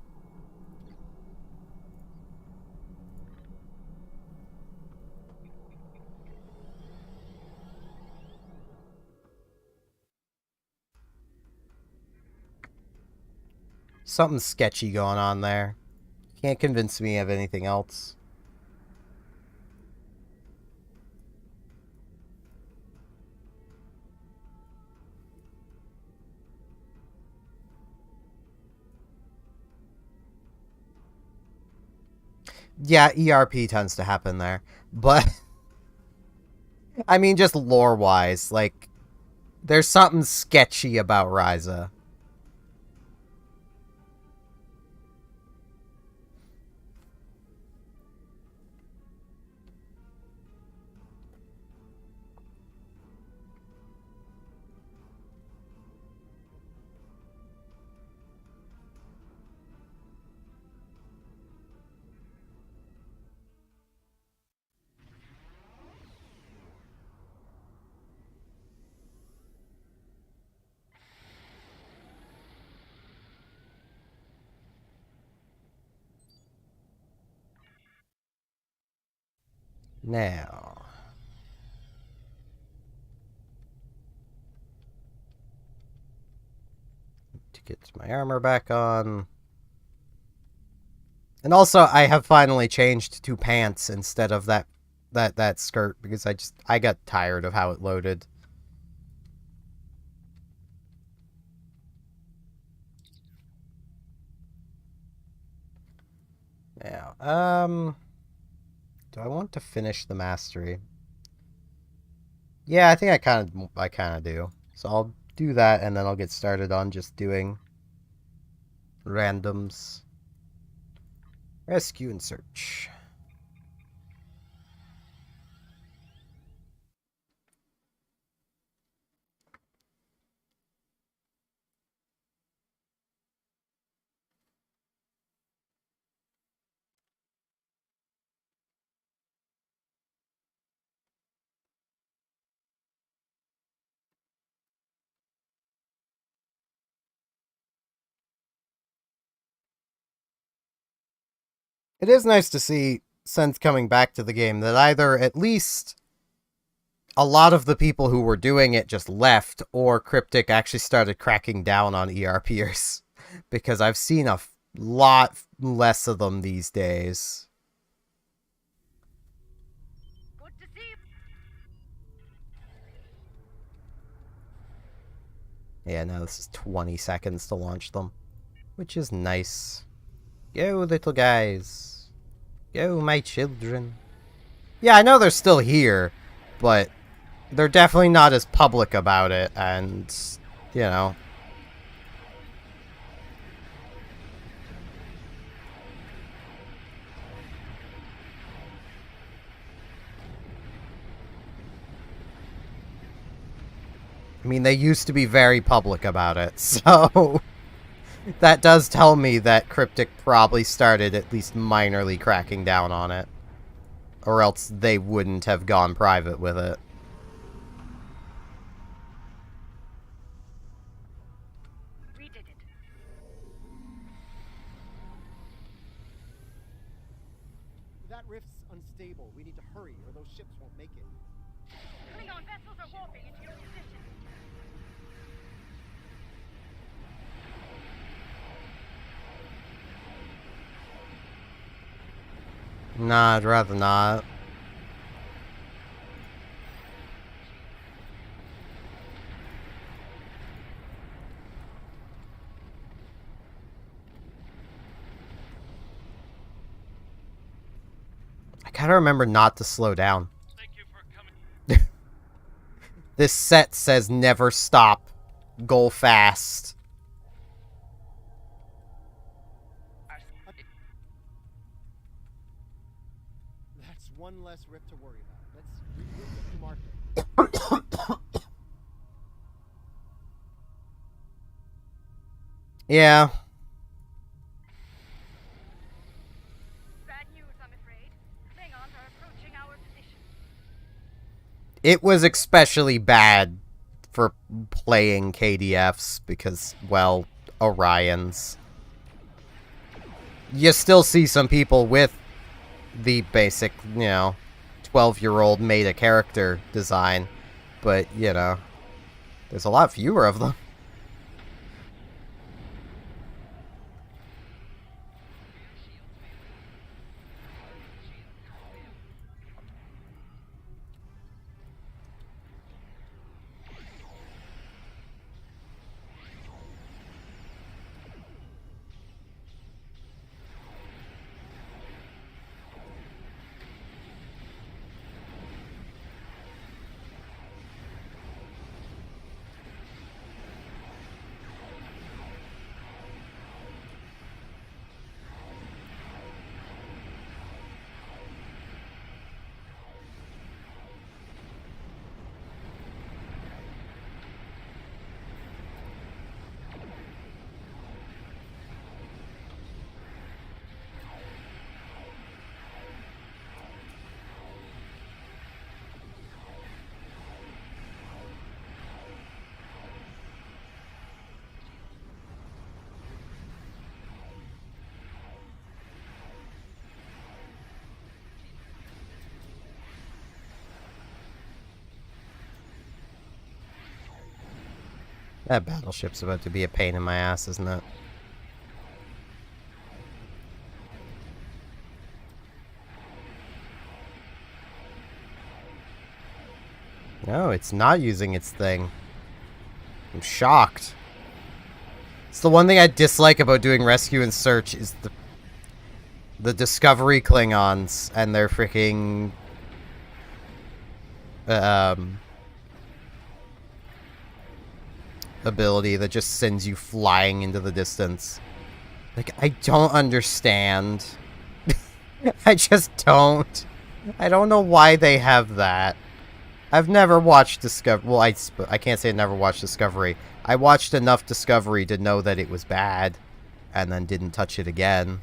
Something sketchy going on there. Can't convince me of anything else. Yeah, ERP tends to happen there. But, I mean, just lore-wise, like, there's something sketchy about Ryza. Now, to get my armor back on. And also, I have finally changed to pants instead of that skirt because I got tired of how it loaded. Now, do I want to finish the mastery? Yeah, I think I kind of do. So I'll do that, and then I'll get started on just doing randoms. Rescue and search. It is nice to see, since coming back to the game, that either at least a lot of the people who were doing it just left, or Cryptic actually started cracking down on ERPers. Because I've seen a lot less of them these days. Good to see you. Yeah, now this is 20 seconds to launch them. Which is nice. Go, little guys. Go, my children. Yeah, I know they're still here, but they're definitely not as public about it, and, you know. I mean, they used to be very public about it, so that does tell me that Cryptic probably started at least minorly cracking down on it. Or else they wouldn't have gone private with it. rift's unstable. We need to hurry, or those ships won't make it. Klingon vessels are warping into your position. Nah, I'd rather not. I gotta remember not to slow down. Thank you for coming. This set says never stop. Go fast. That's one less rift to worry about. Let's regroup and mark it. Yeah. Bad news, I'm afraid. Klingons are approaching our position. It was especially bad for playing KDFs because, well, Orions. You still see some people with the basic, 12-year-old made a character design, but, there's a lot fewer of them. That battleship's about to be a pain in my ass, isn't it? No, it's not using its thing. I'm shocked. It's the one thing I dislike about doing rescue and search is the Discovery Klingons and their freaking ability that just sends you flying into the distance. Like, I don't understand. I just don't. I don't know why they have that. I've never watched Discovery. Well, I can't say I never watched Discovery. I watched enough Discovery to know that it was bad, and then didn't touch it again.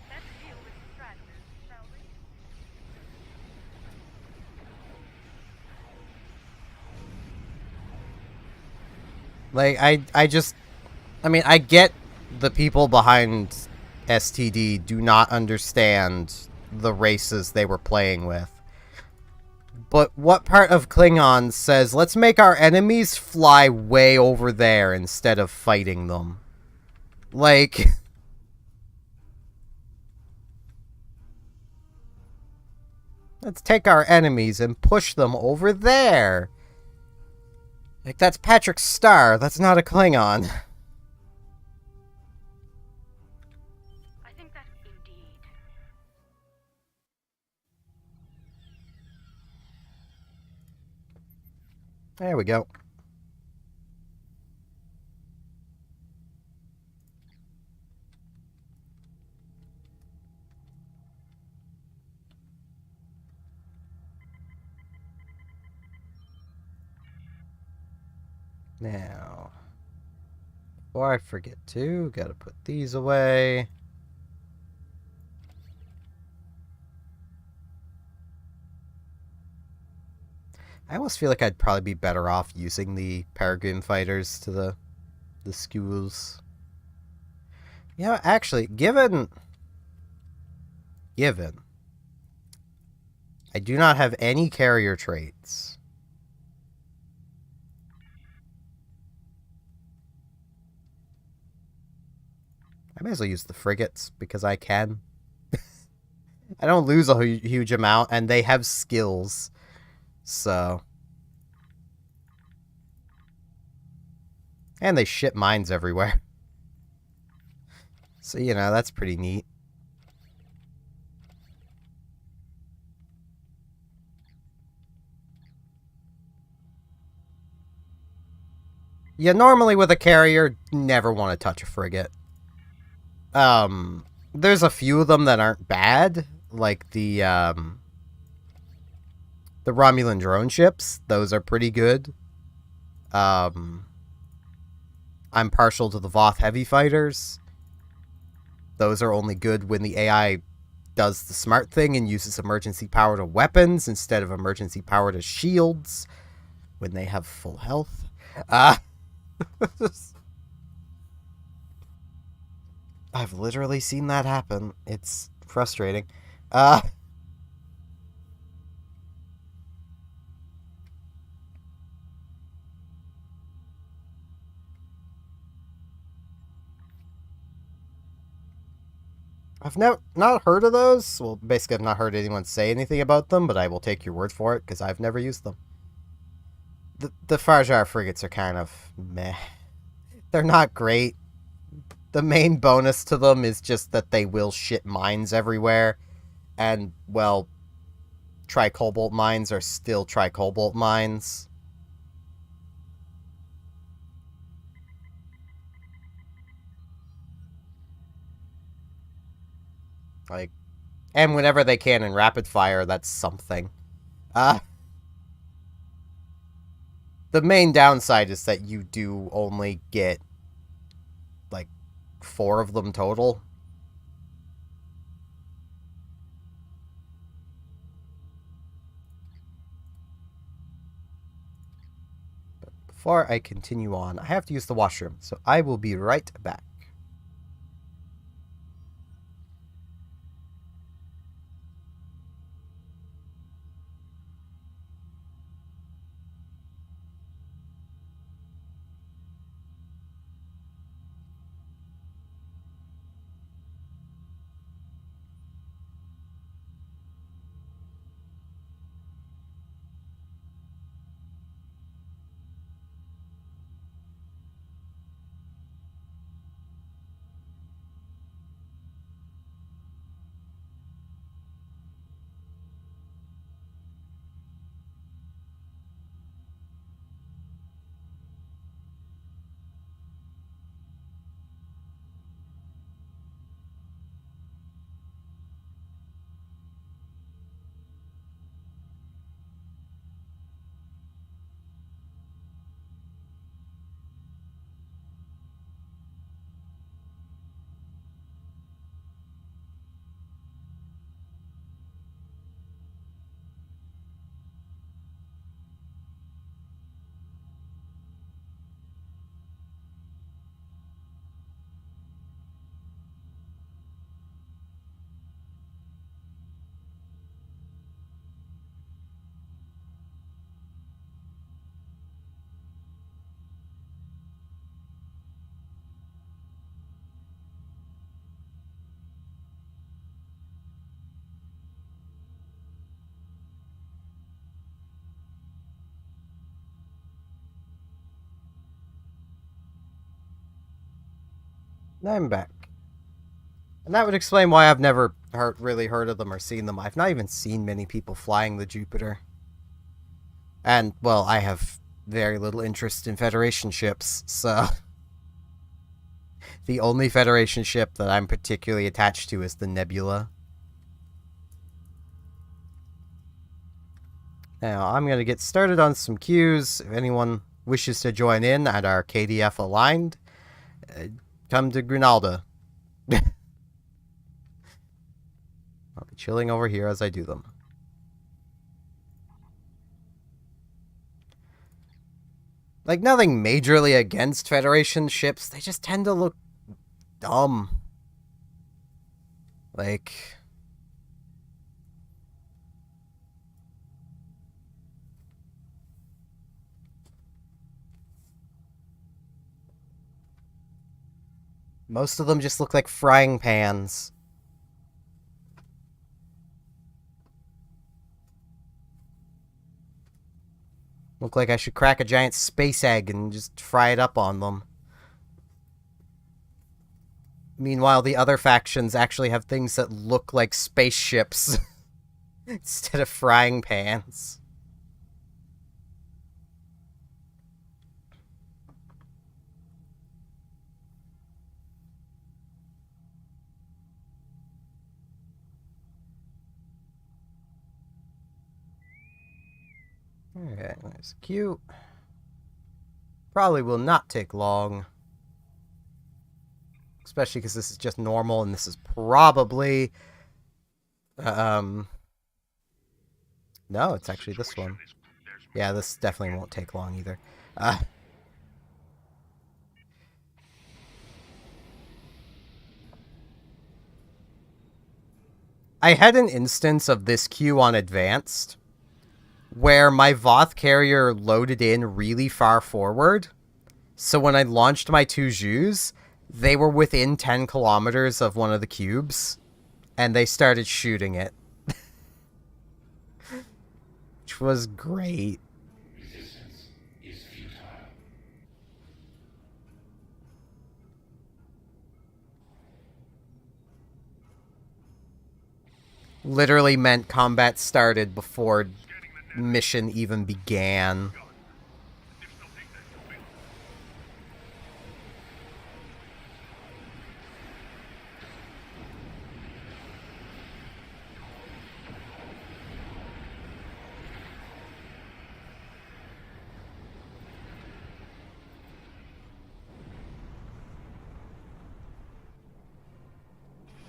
Let's deal with stragglers, shall we? Like, I mean, I get the people behind STD do not understand the races they were playing with. But what part of Klingon says, let's make our enemies fly way over there instead of fighting them? Like... let's take our enemies and push them over there. Like, that's Patrick Star. That's not a Klingon. I think that indeed. There we go. Now, before I forget to, gotta put these away. I almost feel like I'd probably be better off using the Peregrine fighters to the schools. Yeah, actually, given I do not have any carrier traits. I may as well use the frigates because I can. I don't lose a huge amount, and they have skills. So. And they ship mines everywhere. So, you know, that's pretty neat. You normally with a carrier never want to touch a frigate. There's a few of them that aren't bad, like the Romulan drone ships. Those are pretty good. I'm partial to the Voth heavy fighters. Those are only good when the AI does the smart thing and uses emergency power to weapons instead of emergency power to shields when they have full health. I've literally seen that happen. It's frustrating. I've not heard of those. Well, basically, I've not heard anyone say anything about them, but I will take your word for it because I've never used them. The Farjar frigates are kind of meh. They're not great. The main bonus to them is just that they will shit mines everywhere. And, well, tricobalt mines are still tricobalt mines. Like, and whenever they can in rapid fire, that's something. The main downside is that you do only get, like, 4 of them total. But before I continue on, I have to use the washroom, so I will be right back. Now I'm back. And that would explain why I've never really heard of them or seen them. I've not even seen many people flying the Jupiter. And, well, I have very little interest in Federation ships, so... The only Federation ship that I'm particularly attached to is the Nebula. Now, I'm going to get started on some cues. If anyone wishes to join in and are KDF aligned, come to Grinalda. I'll be chilling over here as I do them. Like, nothing majorly against Federation ships, they just tend to look dumb. Like... most of them just look like frying pans. Look like I should crack a giant space egg and just fry it up on them. Meanwhile, the other factions actually have things that look like spaceships instead of frying pans. Okay, that's cute. Probably will not take long. Especially because this is just normal and this is probably... No, it's actually this one. Yeah, this definitely won't take long either. I had an instance of this queue on Advanced where my Voth carrier loaded in really far forward. So when I launched my two Zhus, they were within 10 kilometers of one of the cubes, and they started shooting it. Which was great. Resistance is futile. Literally meant combat started before mission even began.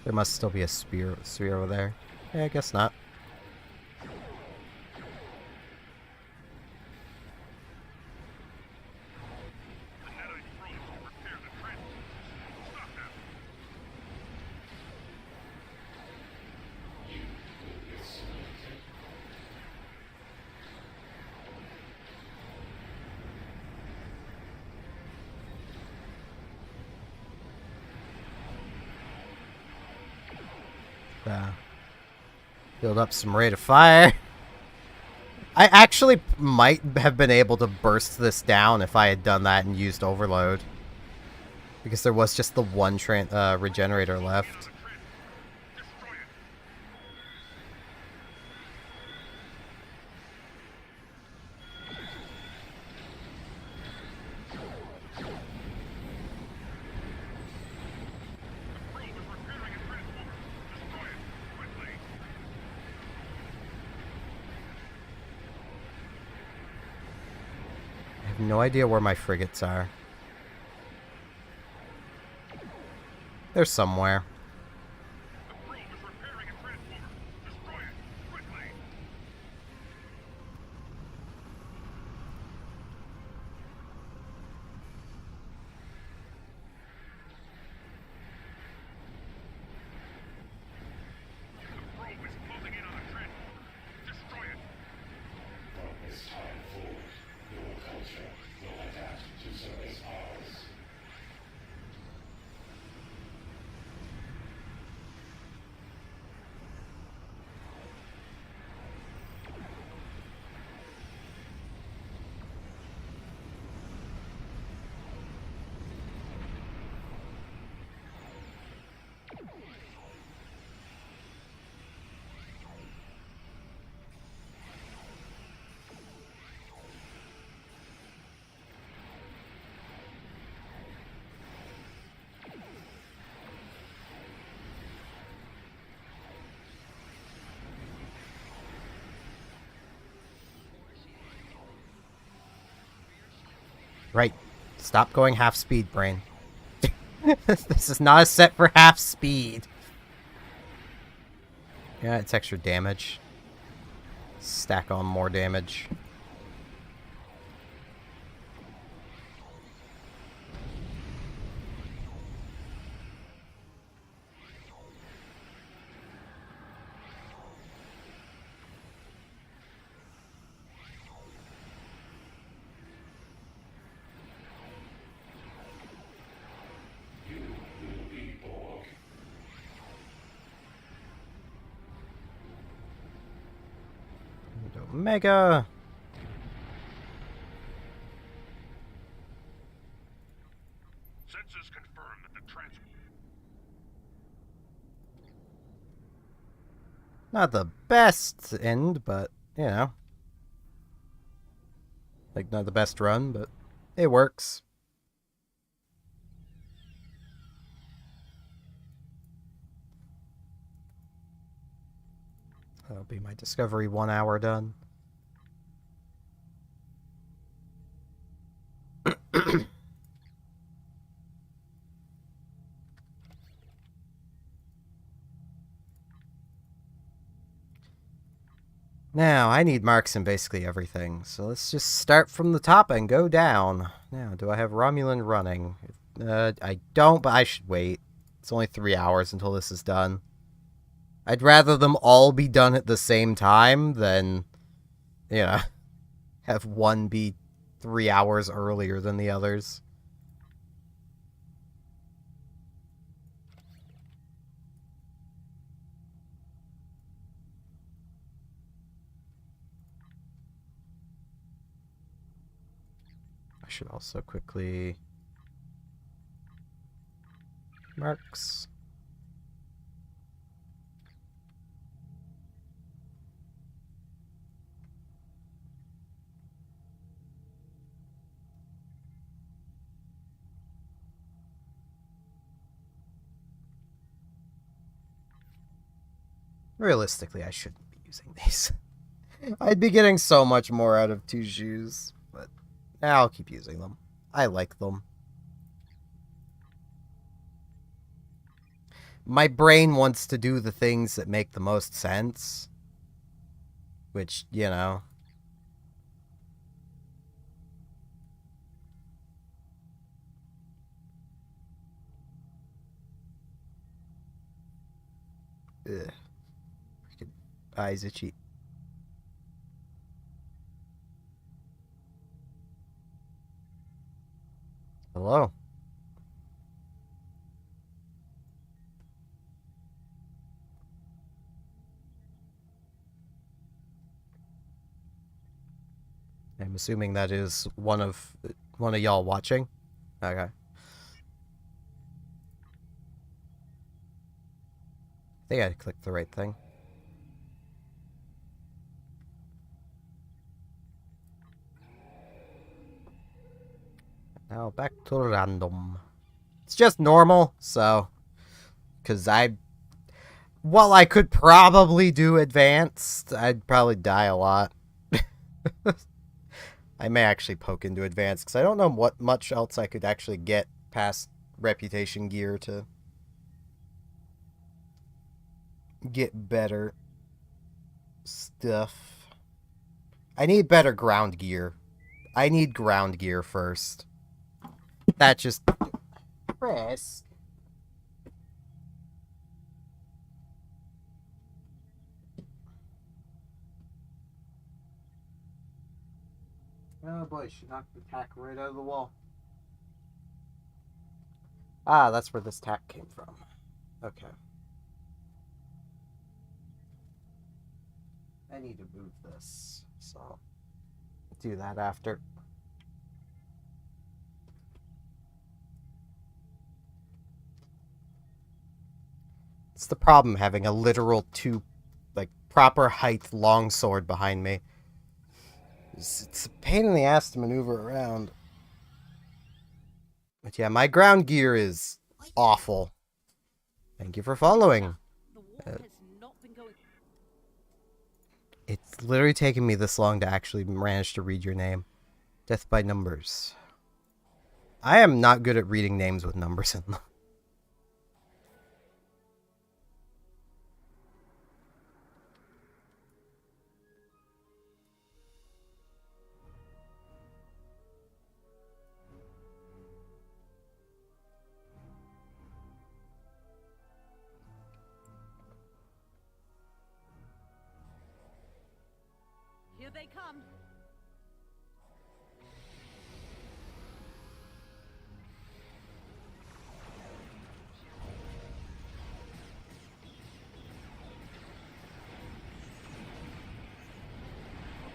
There must still be a sphere over there. Yeah, I guess not. Build up some rate of fire. I actually might have been able to burst this down if I had done that and used overload. Because there was just the one regenerator left. No idea where my frigates are. They're somewhere. Right. Stop going half speed, brain. This is not a set for half speed. Yeah, it's extra damage. Stack on more damage. Omega. Sensors confirm that the transport. Not the best end, but, you know. Like, not the best run, but it works. That'll be my discovery 1 hour done. Now, I need marks in basically everything, so let's just start from the top and go down. Now, do I have Romulan running? I don't, but I should wait. It's only 3 hours until this is done. I'd rather them all be done at the same time than, you know, have one be 3 hours earlier than the others. I should also quickly... Marks. Realistically, I shouldn't be using these. I'd be getting so much more out of 2 shoes, but I'll keep using them. I like them. My brain wants to do the things that make the most sense. Which, you know... Ugh. Freaking eyes itchy. Hello? I'm assuming that is one of y'all watching. Okay. I think I clicked the right thing. Now back to random. It's just normal, so... Because while I could probably do advanced, I'd probably die a lot. I may actually poke into advanced, because I don't know what much else I could actually get past reputation gear to get better stuff. I need better ground gear. I need ground gear first. That just... Chris. Oh boy, she knocked the tack right out of the wall. Ah, that's where this tack came from. Okay. I need to move this, so I'll do that after. It's the problem having a literal proper height longsword behind me. It's a pain in the ass to maneuver around. But yeah, my ground gear is awful. Thank you for following. It's literally taken me this long to actually manage to read your name. Death by numbers. I am not good at reading names with numbers in them. Here they come.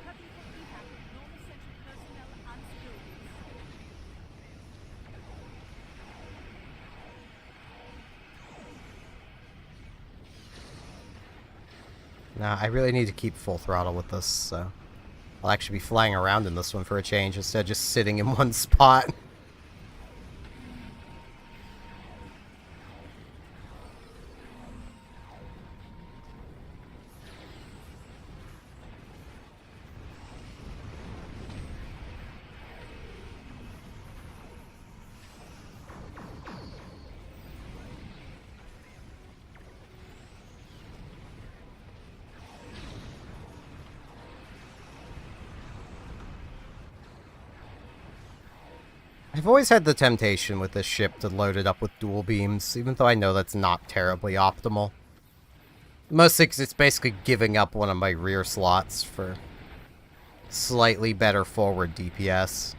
Prepping for evac, normal central personnel and civilians. Nah, I really need to keep full throttle with this, so I'll actually be flying around in this one for a change instead of just sitting in one spot. I've always had the temptation with this ship to load it up with dual beams, even though I know that's not terribly optimal. Mostly because it's basically giving up one of my rear slots for slightly better forward DPS.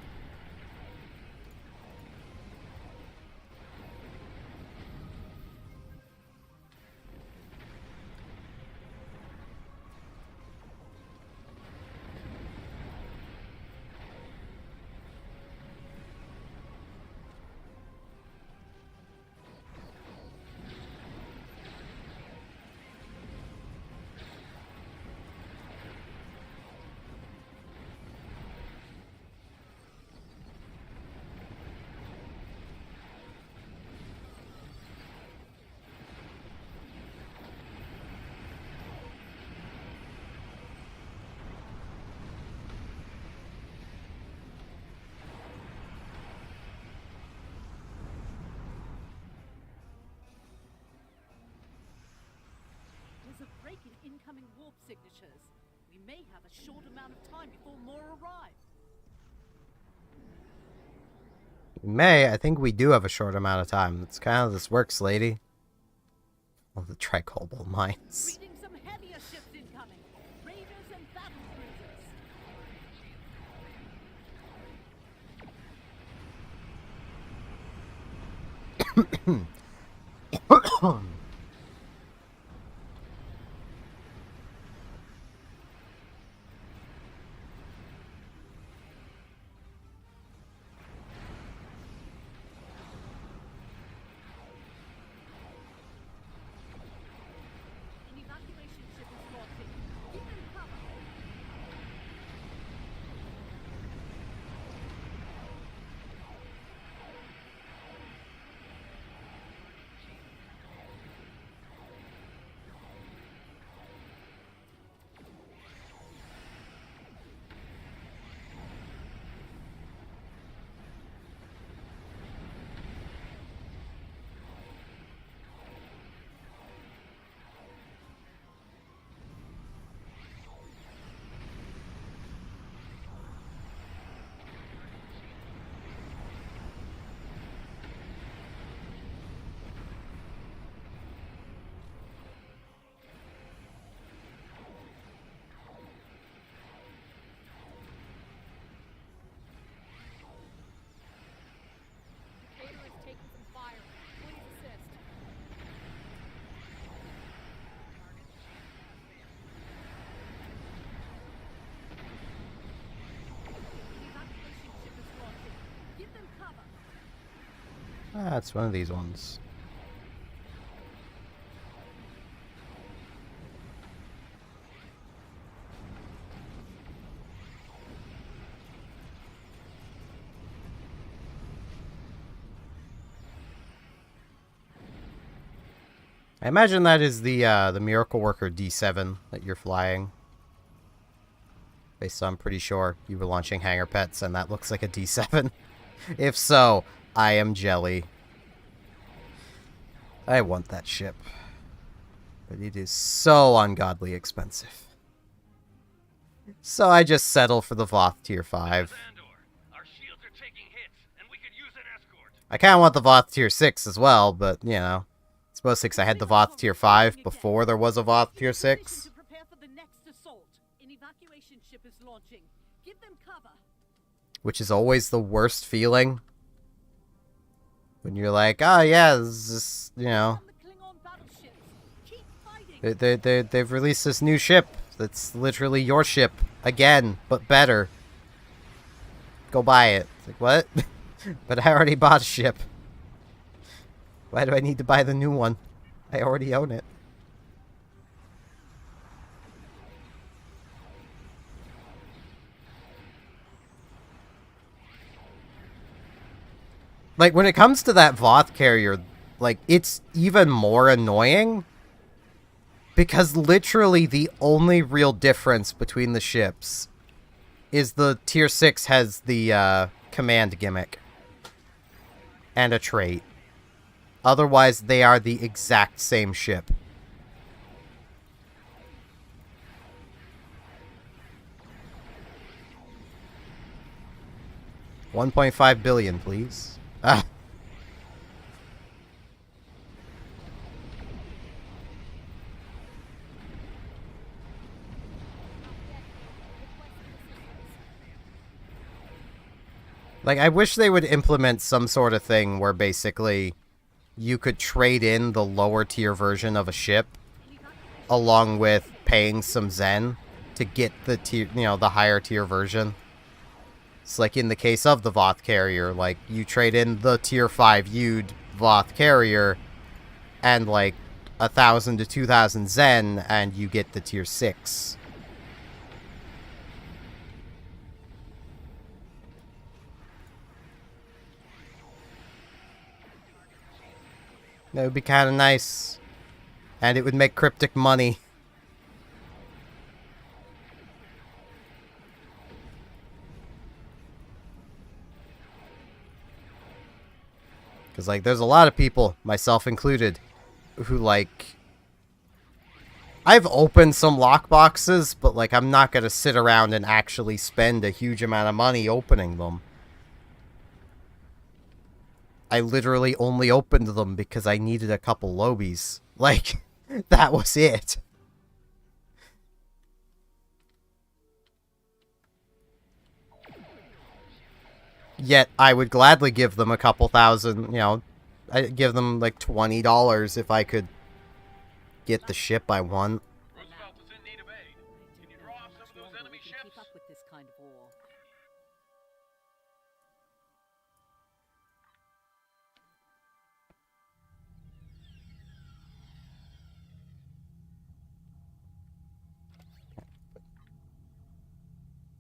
There's a break in incoming warp signatures. We may have a short amount of time before more arrive. I think we do have a short amount of time. That's kind of how this works, lady. Well, the tricobal mines. Reading some heavier ships incoming. Raiders and battle cruisers. An evacuation ship is launching. Give them cover. Tater is taking some fire. Please assist. An evacuation ship is launching. Give them cover. Ah, it's one of these ones. I imagine that is the Miracle Worker D7 that you're flying. Based on, I'm pretty sure you were launching hangar pets, and that looks like a D7. If so, I am jelly. I want that ship. But it is so ungodly expensive. So I just settle for the Voth Tier 5. Our shields are taking hits, and we could use an escort. I kind of want the Voth Tier 6 as well, but, you know. It's mostly because I had the Voth Tier 5 before there was a Voth Tier 6. To prepare for the next assault. An evacuation ship is launching. Give them cover. Which is always the worst feeling. When you're like, oh yeah, this is, you know. On the Klingon battleships. Keep fighting. They've released this new ship that's literally your ship again, but better. Go buy it. It's like, what? But I already bought a ship. Why do I need to buy the new one? I already own it. Like, when it comes to that Voth carrier, like, it's even more annoying. Because literally the only real difference between the ships is the Tier 6 has the command gimmick. And a trait. Otherwise, they are the exact same ship. $1.5 billion, please. Ah. Like, I wish they would implement some sort of thing where basically you could trade in the lower tier version of a ship along with paying some Zen to get the tier, you know, the higher tier version. It's like in the case of the Voth carrier, like you trade in the tier 5 U'd Voth carrier and like 1,000 to 2,000 Zen and you get the tier 6. That would be kind of nice. And it would make cryptic money. Because, like, there's a lot of people, myself included, who, like... I've opened some lockboxes, but, like, I'm not going to sit around and actually spend a huge amount of money opening them. I literally only opened them because I needed a couple lobies. Like, that was it. Yet, I would gladly give them a couple thousand, you know, I'd give them like $20 if I could get the ship I want. Roosevelt is in need of aid. Can you draw off some of those enemy ships? Keep up with this kind of war.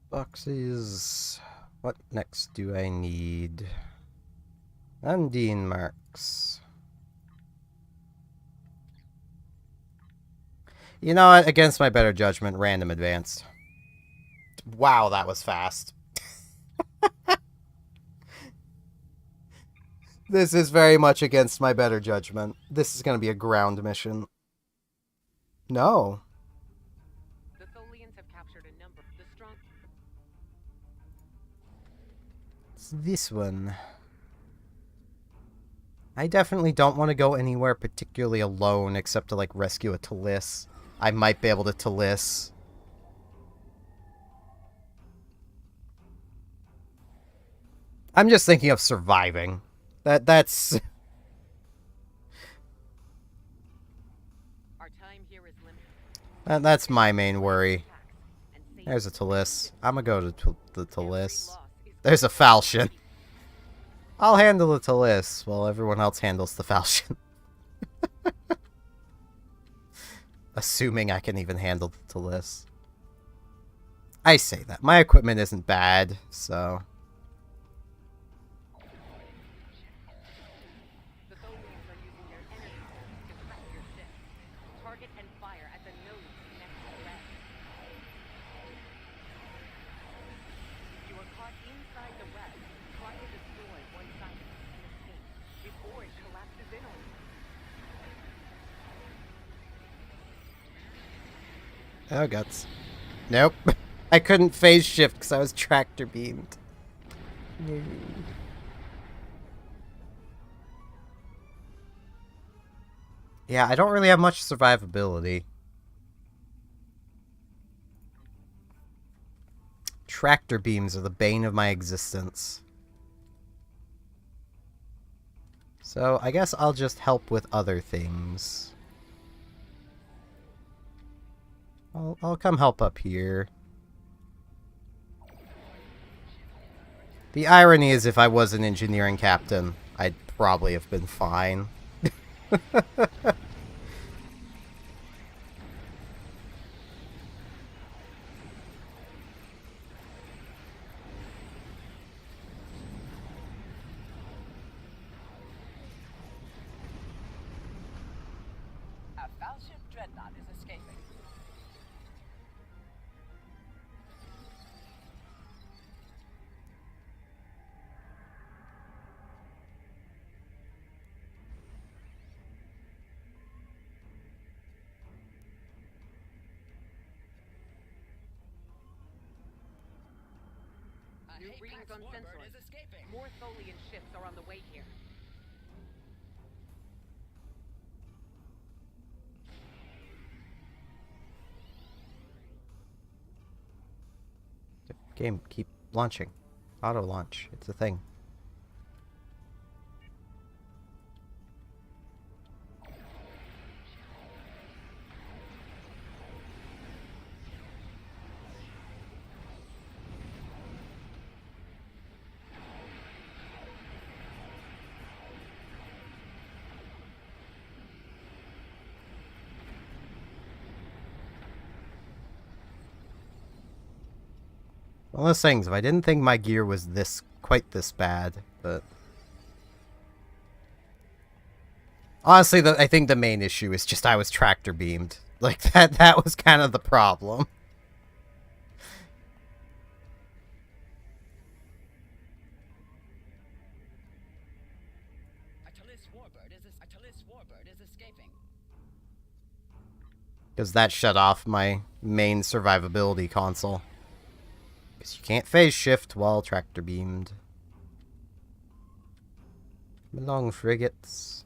Boxes. What next do I need? Undine marks. You know what? Against my better judgment, random advanced. Wow, that was fast. This is very much against my better judgment. This is going to be a ground mission. No. The Tholians have captured a number. The strong. It's this one. I definitely don't want to go anywhere particularly alone except to, like, rescue a Talis. I might be able to Talis. I'm just thinking of surviving. That's... Our time here is limited. That's my main worry. There's a Talis. I'm gonna go to the Talis. There's a Falchion. I'll handle the Talis while everyone else handles the Falchion. Assuming I can even handle the Talis. I say that. My equipment isn't bad, so... The Tholians are using their energy to track your ship. Target and fire at the nodes next to the web. You are caught inside the web. Try to destroy Oh, guts. Nope. I couldn't phase shift because I was tractor beamed. No. Yeah, I don't really have much survivability. Tractor beams are the bane of my existence. So, I guess I'll just help with other things. I'll come help up here. The irony is if I was an engineering captain, I'd probably have been fine. A Falship Dreadnought is escaping. New readings on sensors. More Tholian ships are on the way here. Game, keep launching. Auto launch. It's a thing. One of those things, if I didn't think my gear was quite this bad, but... Honestly, I think the main issue is just I was tractor beamed. Like, that was kind of the problem. Because that shut off my main survivability console. Because you can't phase shift while tractor beamed. Belong frigates.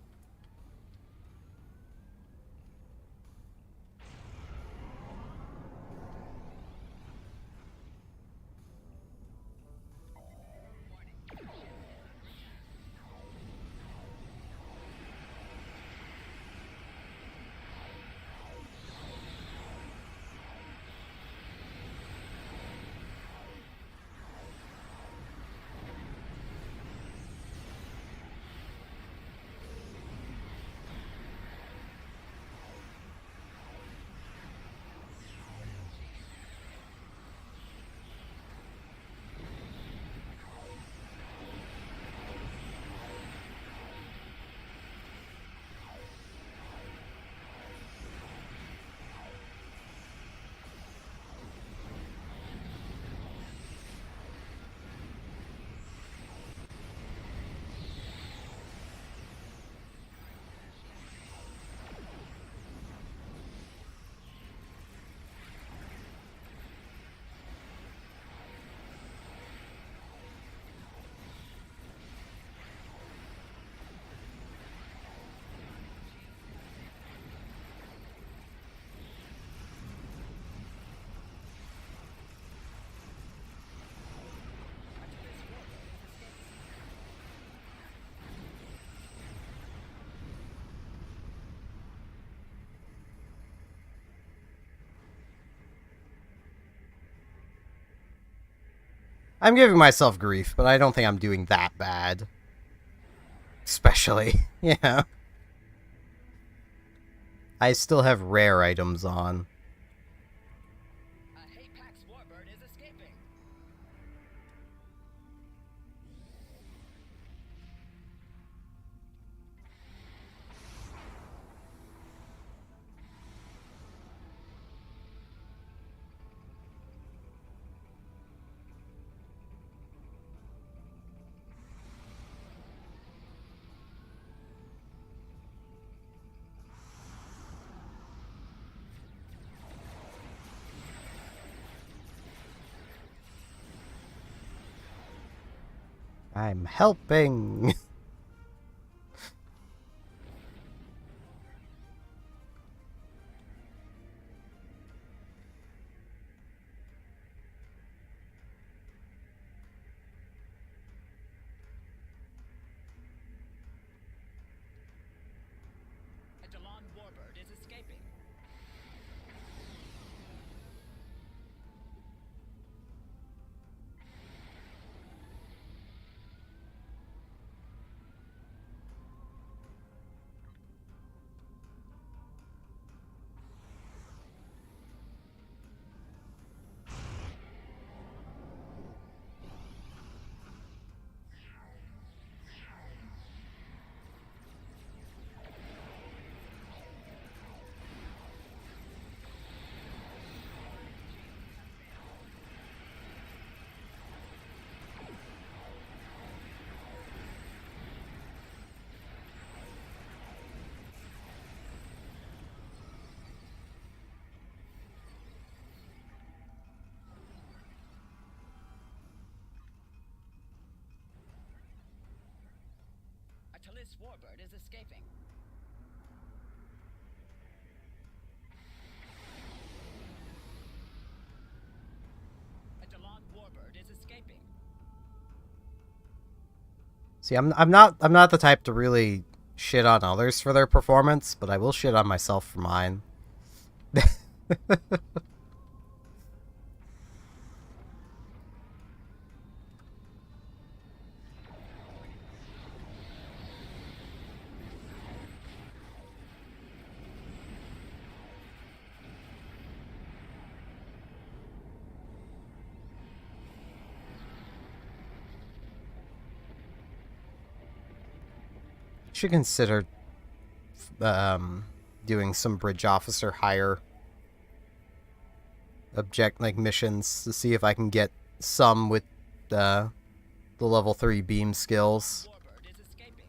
I'm giving myself grief, but I don't think I'm doing that bad. Especially, yeah. I still have rare items on. I'm helping. A Delon warbird is escaping. A Talis warbird is escaping. A Delon warbird is escaping. See, I'm not the type to really shit on others for their performance, but I will shit on myself for mine. Should consider doing some bridge officer hire missions to see if I can get some with the level 3 beam skills. Warbird is escaping.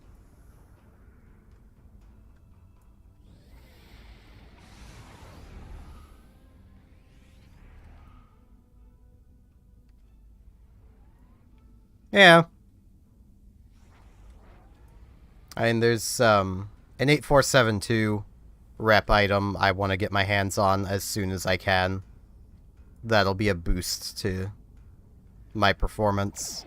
Yeah. I mean, there's an 8472 rep item I want to get my hands on as soon as I can. That'll be a boost to my performance.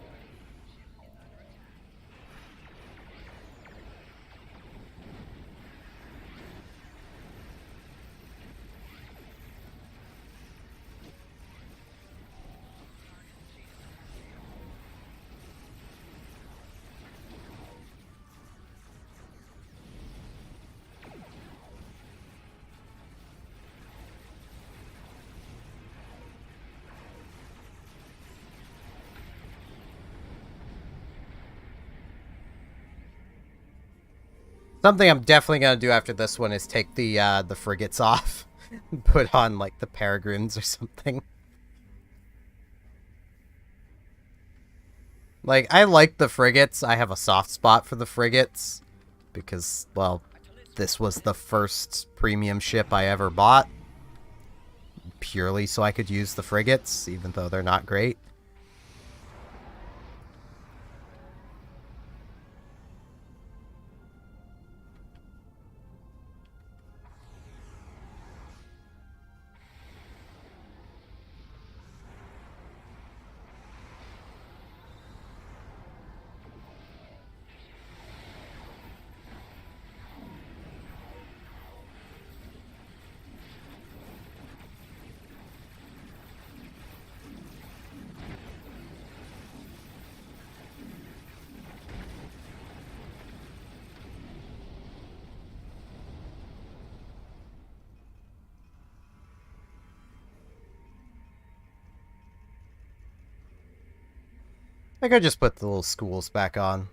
Something I'm definitely gonna do after this one is take the frigates off. Put on, like, the peregrines or something. Like, I like the frigates. I have a soft spot for the frigates. Because, well, this was the first premium ship I ever bought. Purely so I could use the frigates, even though they're not great. I could just put the little schools back on.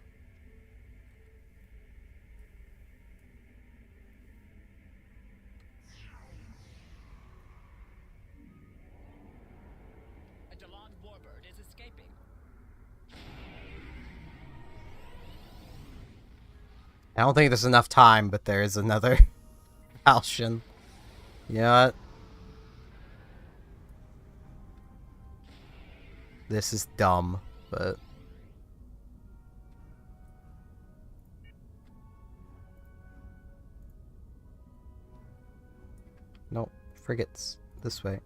A Delon warbird is escaping. I don't think there's enough time, but there is another Alshin. You know what? This is dumb, but Frigates. This way.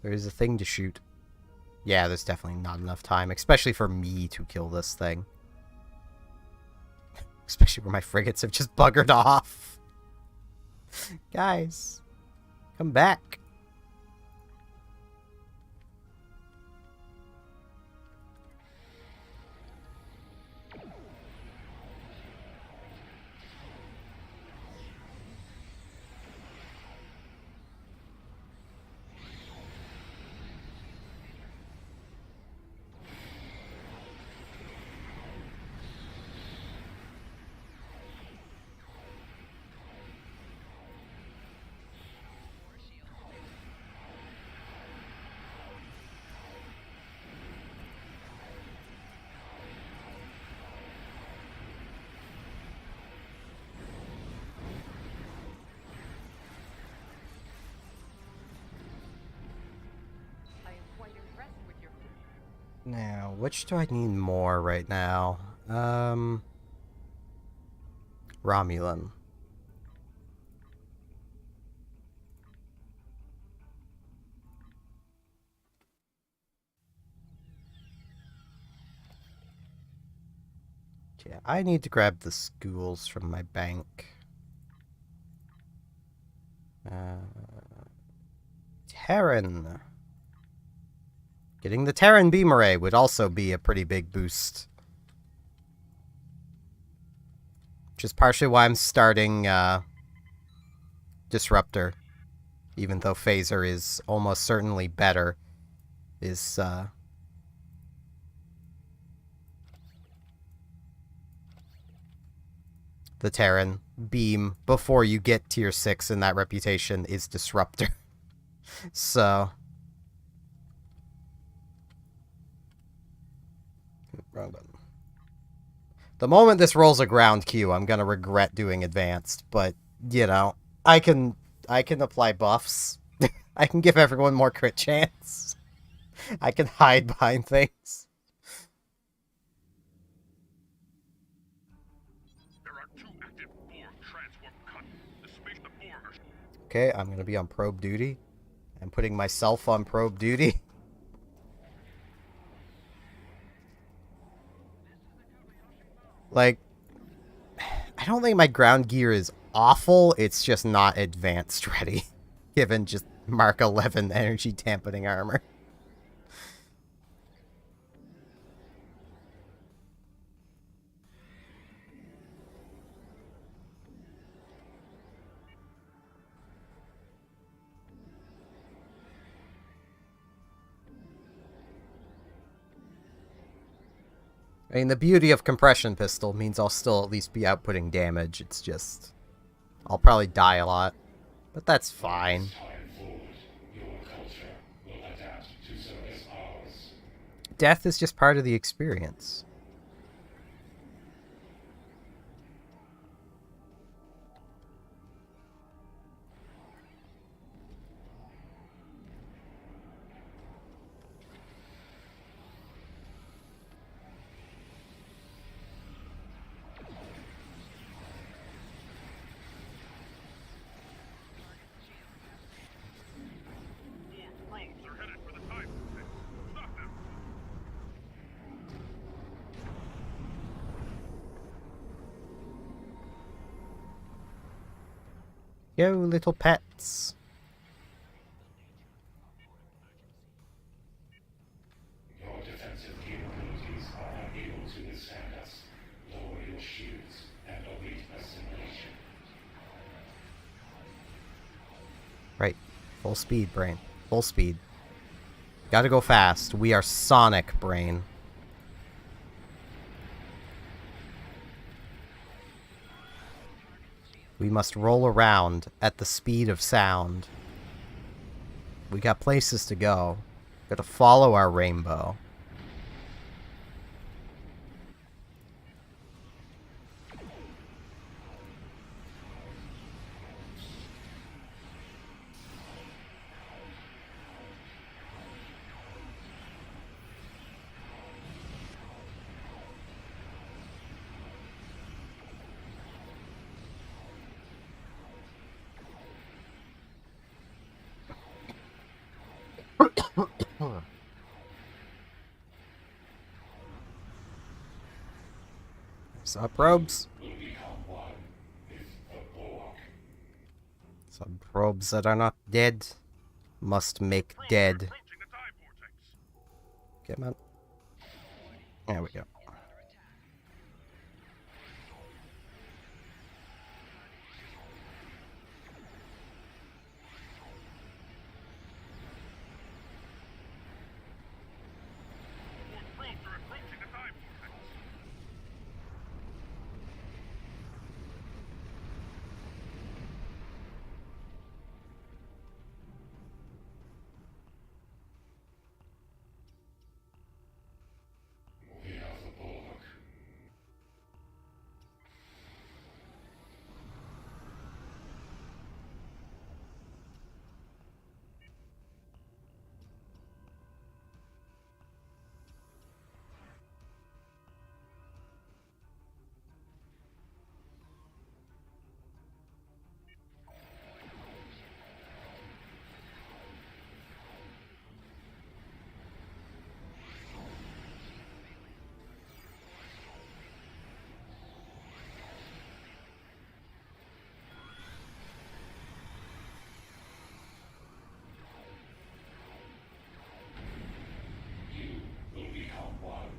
There is a thing to shoot. Yeah, there's definitely not enough time, especially for me to kill this thing. Especially where my frigates have just buggered off. Guys, come back. I am quite impressed with your Now, which do I need more right now? Romulan. Yeah, I need to grab the schools from my bank. Terran. Getting the Terran beam array would also be a pretty big boost. Which is partially why I'm starting Disruptor. Even though Phaser is almost certainly better. Is the Terran beam before you get tier 6 in that reputation is Disruptor. So wrong button. The moment this rolls a ground queue, I'm gonna regret doing advanced, but you know, I can apply buffs. I can give everyone more crit chance. I can hide behind things. There are 2 active Borg transwarp cut. The space the Borg are... Okay, I'm gonna be on probe duty. I'm putting myself on probe duty. Like, I don't think my ground gear is awful, it's just not advanced ready. Given just Mark 11 energy dampening armor. I mean, the beauty of compression pistol means I'll still at least be outputting damage. It's just... I'll probably die a lot. But that's fine. Time forward, your culture will adapt to service ours. Death is just part of the experience. They're headed for the time. Stop them. Yo, little pets. Your defensive capabilities are unable to withstand us. Lower your shields and await assimilation. Right. Full speed, brain. Full speed. Gotta go fast. We are Sonic, brain. We must roll around at the speed of sound. We got places to go. Gotta follow our rainbow. Some probes. Will become one with the Borg. Some probes that are not dead must make dead. Approaching the time vortex. Come on. There we go. More probes are approaching the time vortex. We are the Borg. You will become one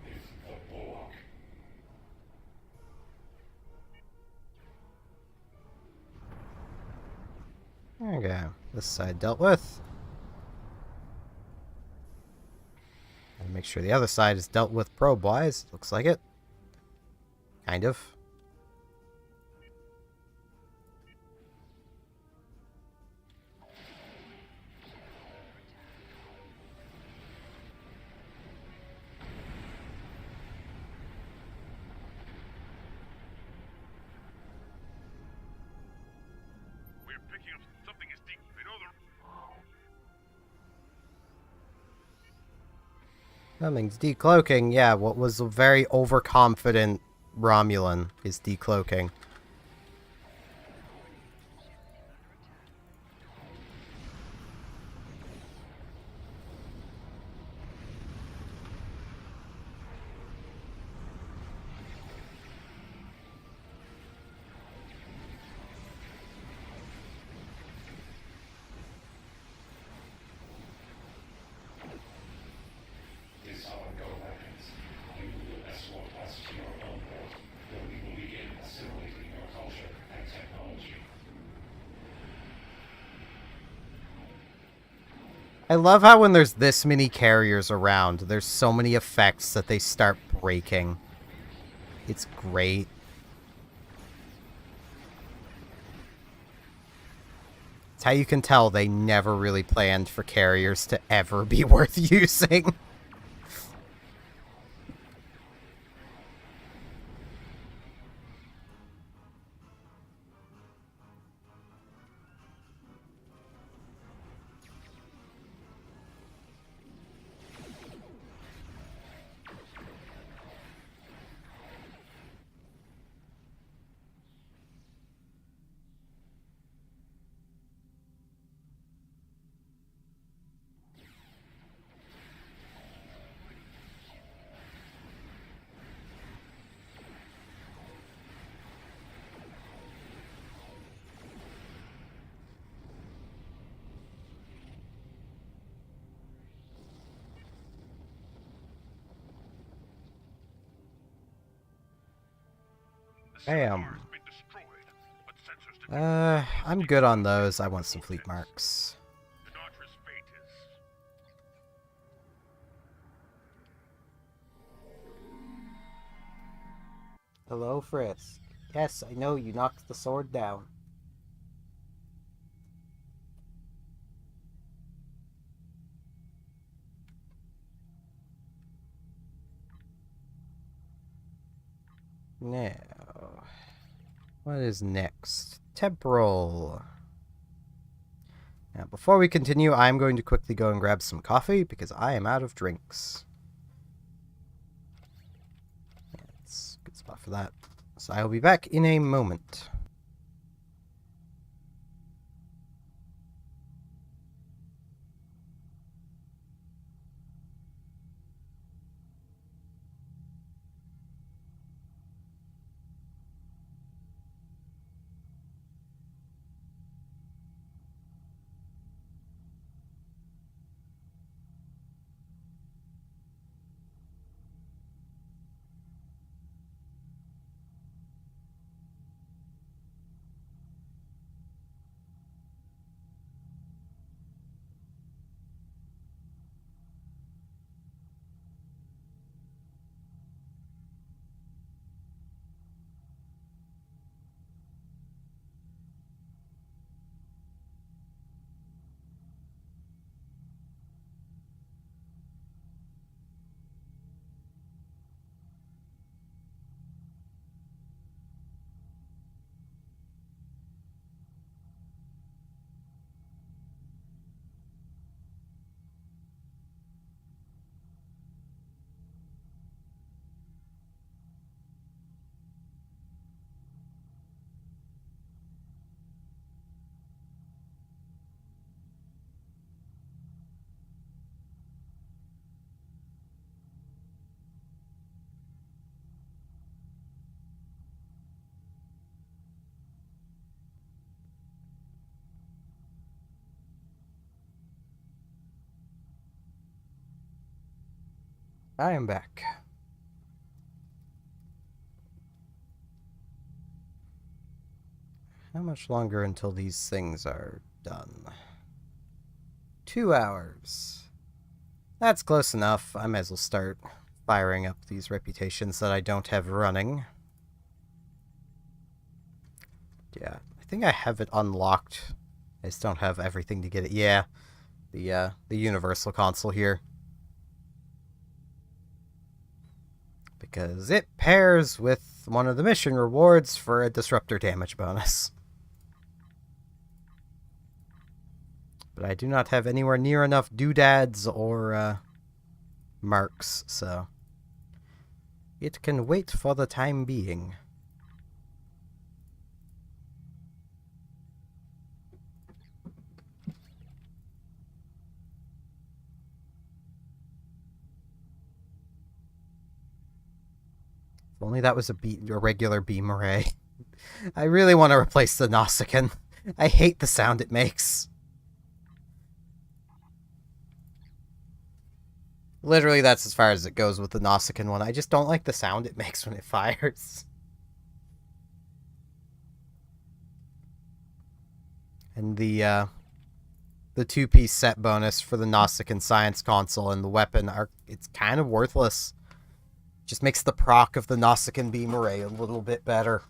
with the Borg. Okay, this side dealt with. And make sure the other side is dealt with probe-wise. Looks like it. Kind of. We're picking up something is deep. I know the Something's decloaking. Yeah, what was a very overconfident Romulan is decloaking. Disarm your weapons. You will escort us to your own world, where we will begin assimilating your culture and technology. I love how when there's this many carriers around, there's so many effects that they start breaking. It's great. It's how you can tell they never really planned for carriers to ever be worth using. Bam. Centaur's been destroyed, but sensors detect I'm good on those. I want some fleet marks. Sinatra's fate is Hello, Frisk. Yes, I know you knocked the sword down. Now, what is next? Temporal. Now, before we continue, I'm going to quickly go and grab some coffee because I am out of drinks. Yeah, it's a good spot for that. So I will be back in a moment. I am back. How much longer until these things are done? 2 hours. That's close enough. I might as well start firing up these reputations that I don't have running. Yeah, I think I have it unlocked. I just don't have everything to get it. Yeah, the universal console here. Because it pairs with one of the mission rewards for a disruptor damage bonus. But I do not have anywhere near enough doodads or marks, so it can wait for the time being. If only that was a regular beam array. I really want to replace the Nausicaan. I hate the sound it makes. Literally, that's as far as it goes with the Nausicaan one. I just don't like the sound it makes when it fires. And the two-piece set bonus for the Nausicaan Science Console and the weapon are... it's kind of worthless. Just makes the proc of the Nausicaan beam array a little bit better.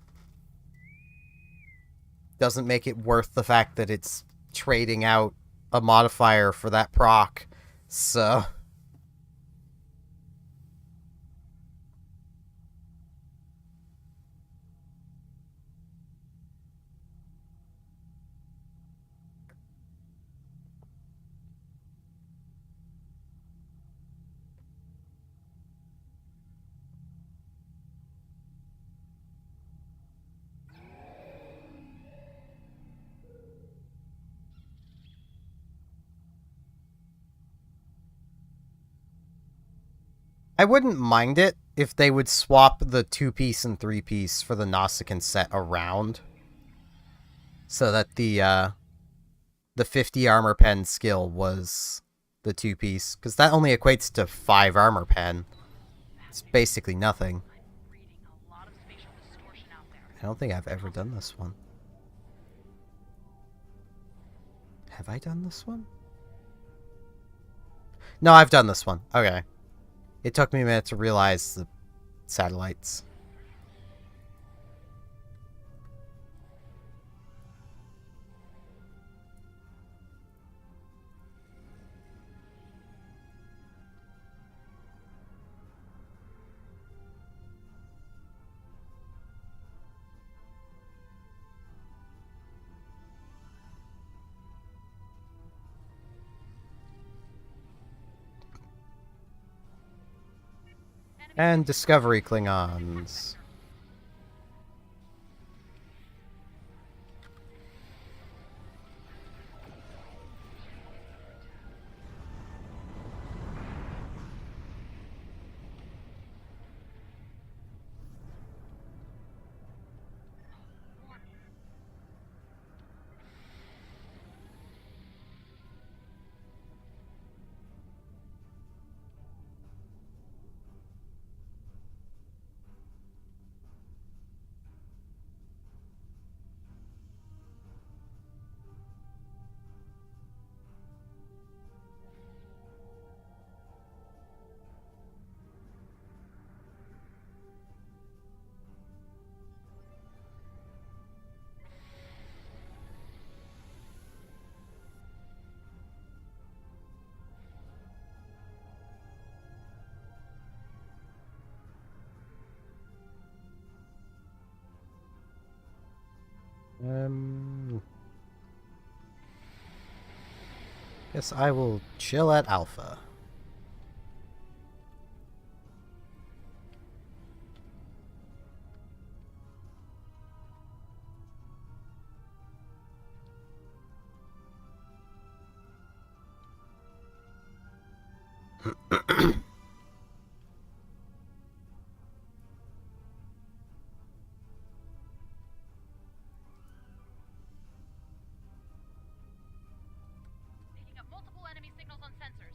Doesn't make it worth the fact that it's trading out a modifier for that proc. So... I wouldn't mind it if they would swap the 2-piece and 3-piece for the Nausicaan set around. So that the 50 armor pen skill was the 2-piece. Because that only equates to 5 armor pen. It's basically nothing. I don't think I've ever done this one. Have I done this one? No, I've done this one. Okay. It took me a minute to realize the satellites. And Discovery Klingons. Guess I will chill at Alpha. Picking up multiple enemy signals on sensors.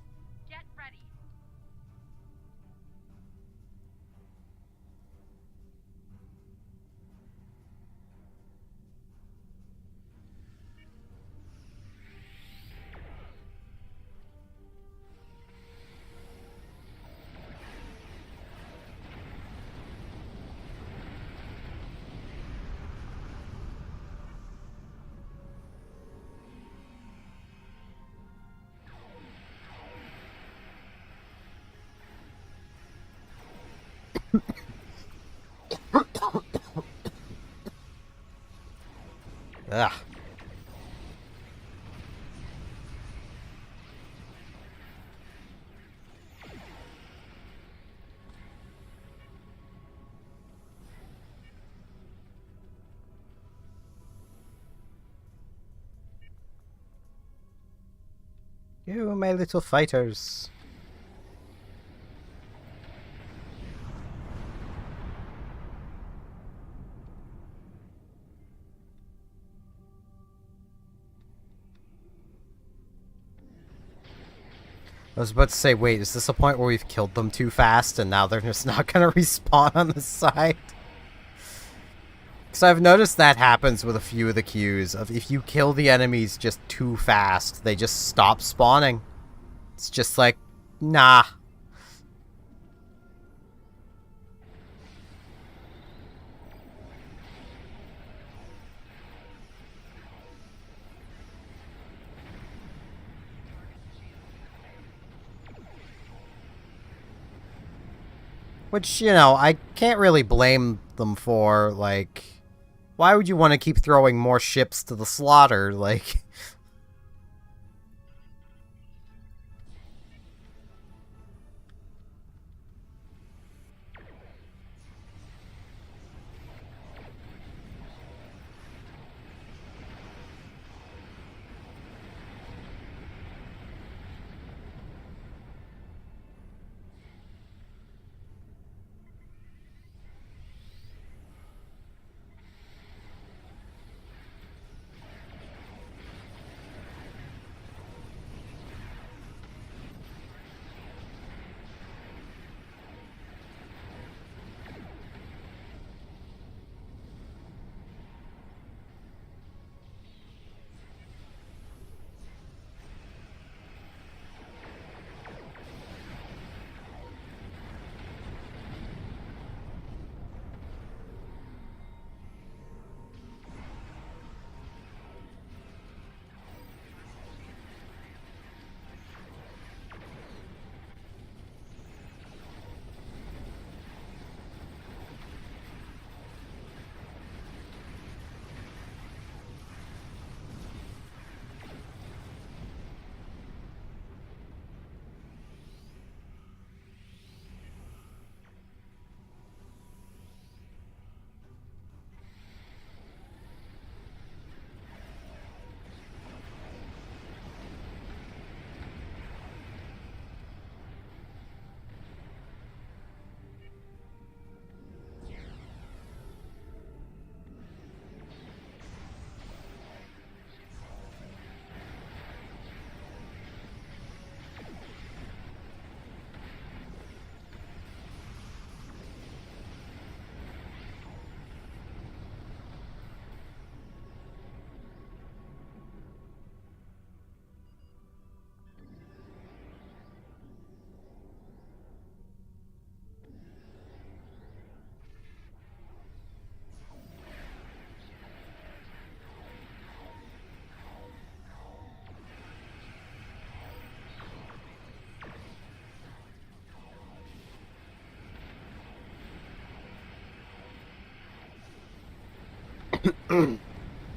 Ugh. You, my little fighters. I was about to say, wait, is this a point where we've killed them too fast and now they're just not gonna respawn on the side? Because I've noticed that happens with a few of the queues, of if you kill the enemies just too fast, they just stop spawning. It's just like, nah. Which, you know, I can't really blame them for, like... Why would you want to keep throwing more ships to the slaughter? Like...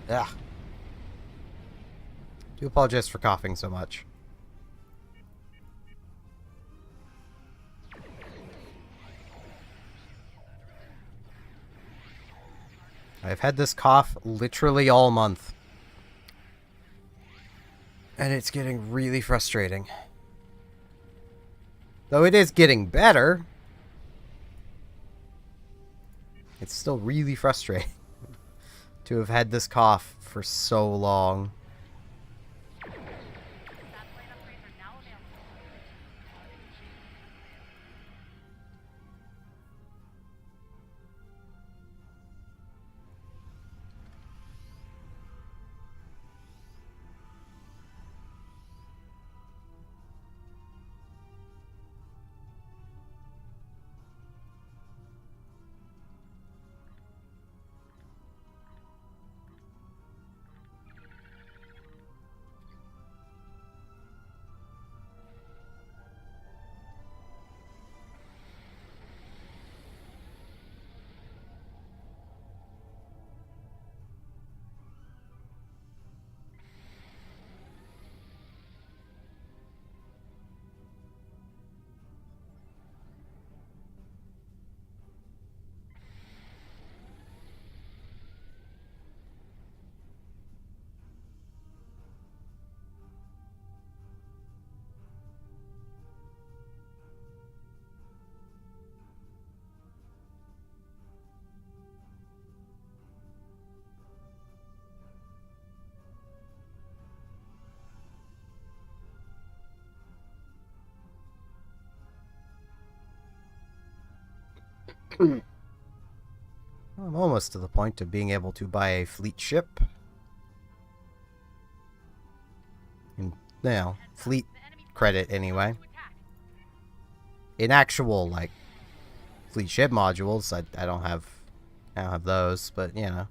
Yeah. Do apologize for coughing so much. I've had this cough literally all month. And it's getting really frustrating. Though it is getting better, it's still really frustrating to have had this cough for so long. Satellite upgrades are now available. I'm almost to the point of being able to buy a fleet ship. And, fleet credit anyway. In actual, like, fleet ship modules, I don't have those, but, you know.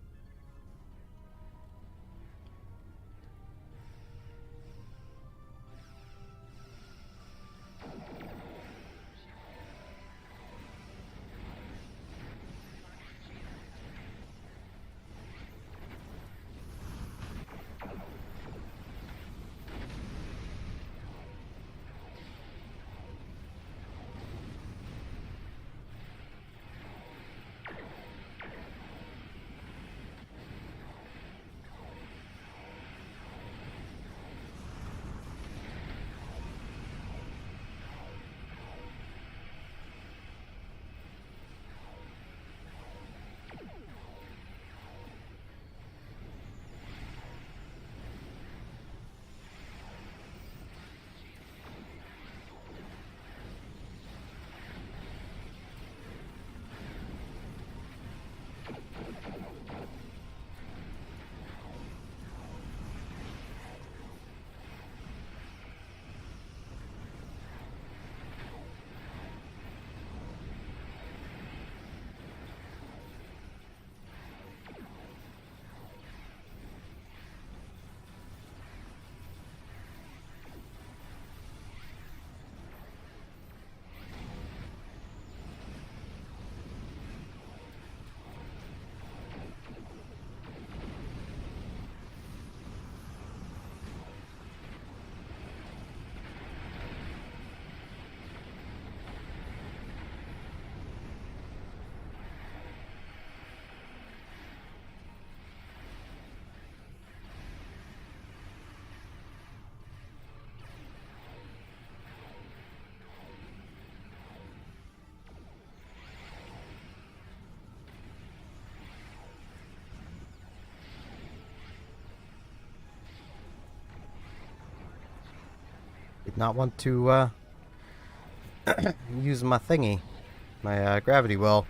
Did not want to, use my thingy. My, gravity well.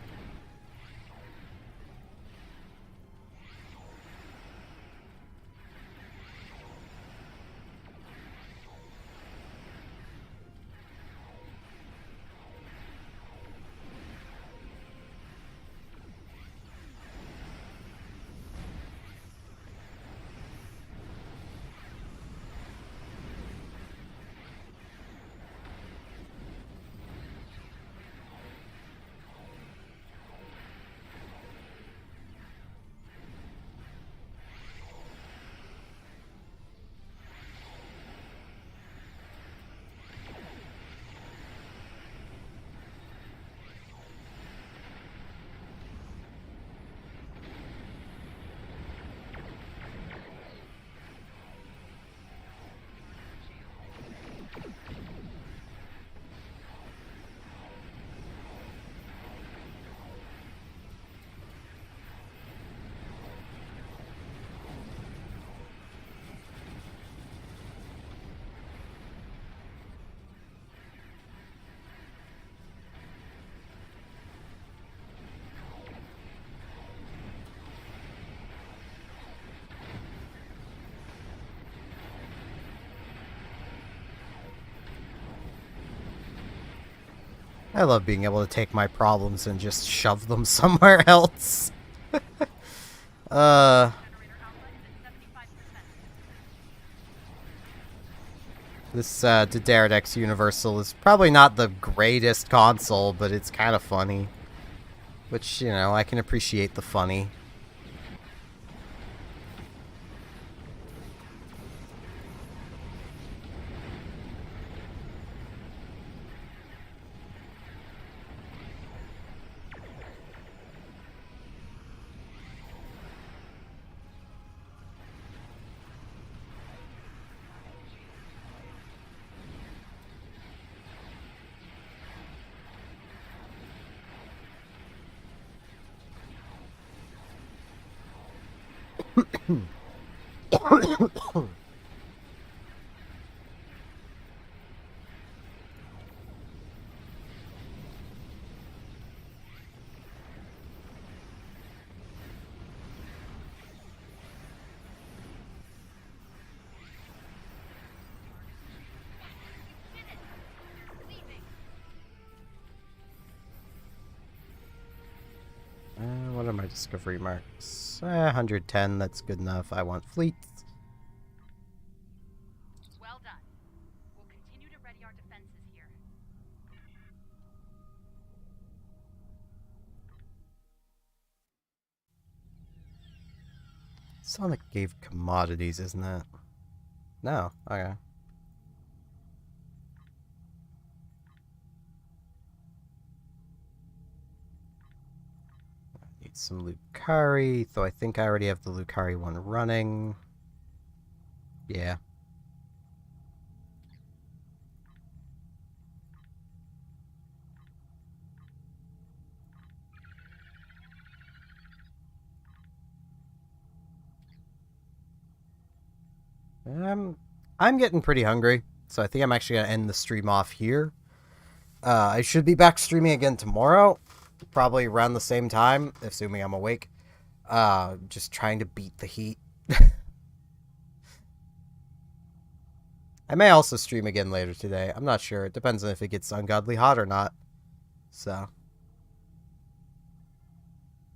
I love being able to take my problems and just shove them somewhere else. This Dedaradex Universal is probably not the greatest console, but it's kind of funny. Which, you know, I can appreciate the funny. discovery marks. 110, that's good enough. I want fleets. Well done. We'll continue to ready our defenses here. Sonic gave commodities, isn't it? No. Okay. Need some Lucari, though I think I already have the Lucari one running. Yeah. I'm getting pretty hungry, so I think I'm actually gonna end the stream off here. I should be back streaming again tomorrow, probably around the same time, assuming I'm awake. Just trying to beat the heat. I may also stream again later today. I'm not sure. It depends on if it gets ungodly hot or not. So,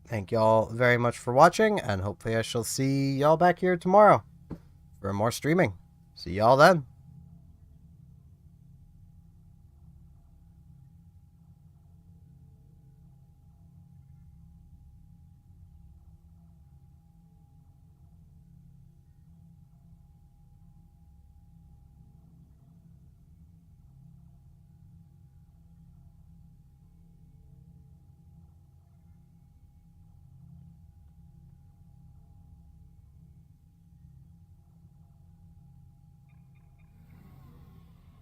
thank y'all very much for watching, and hopefully I shall see y'all back here tomorrow for more streaming. See y'all then.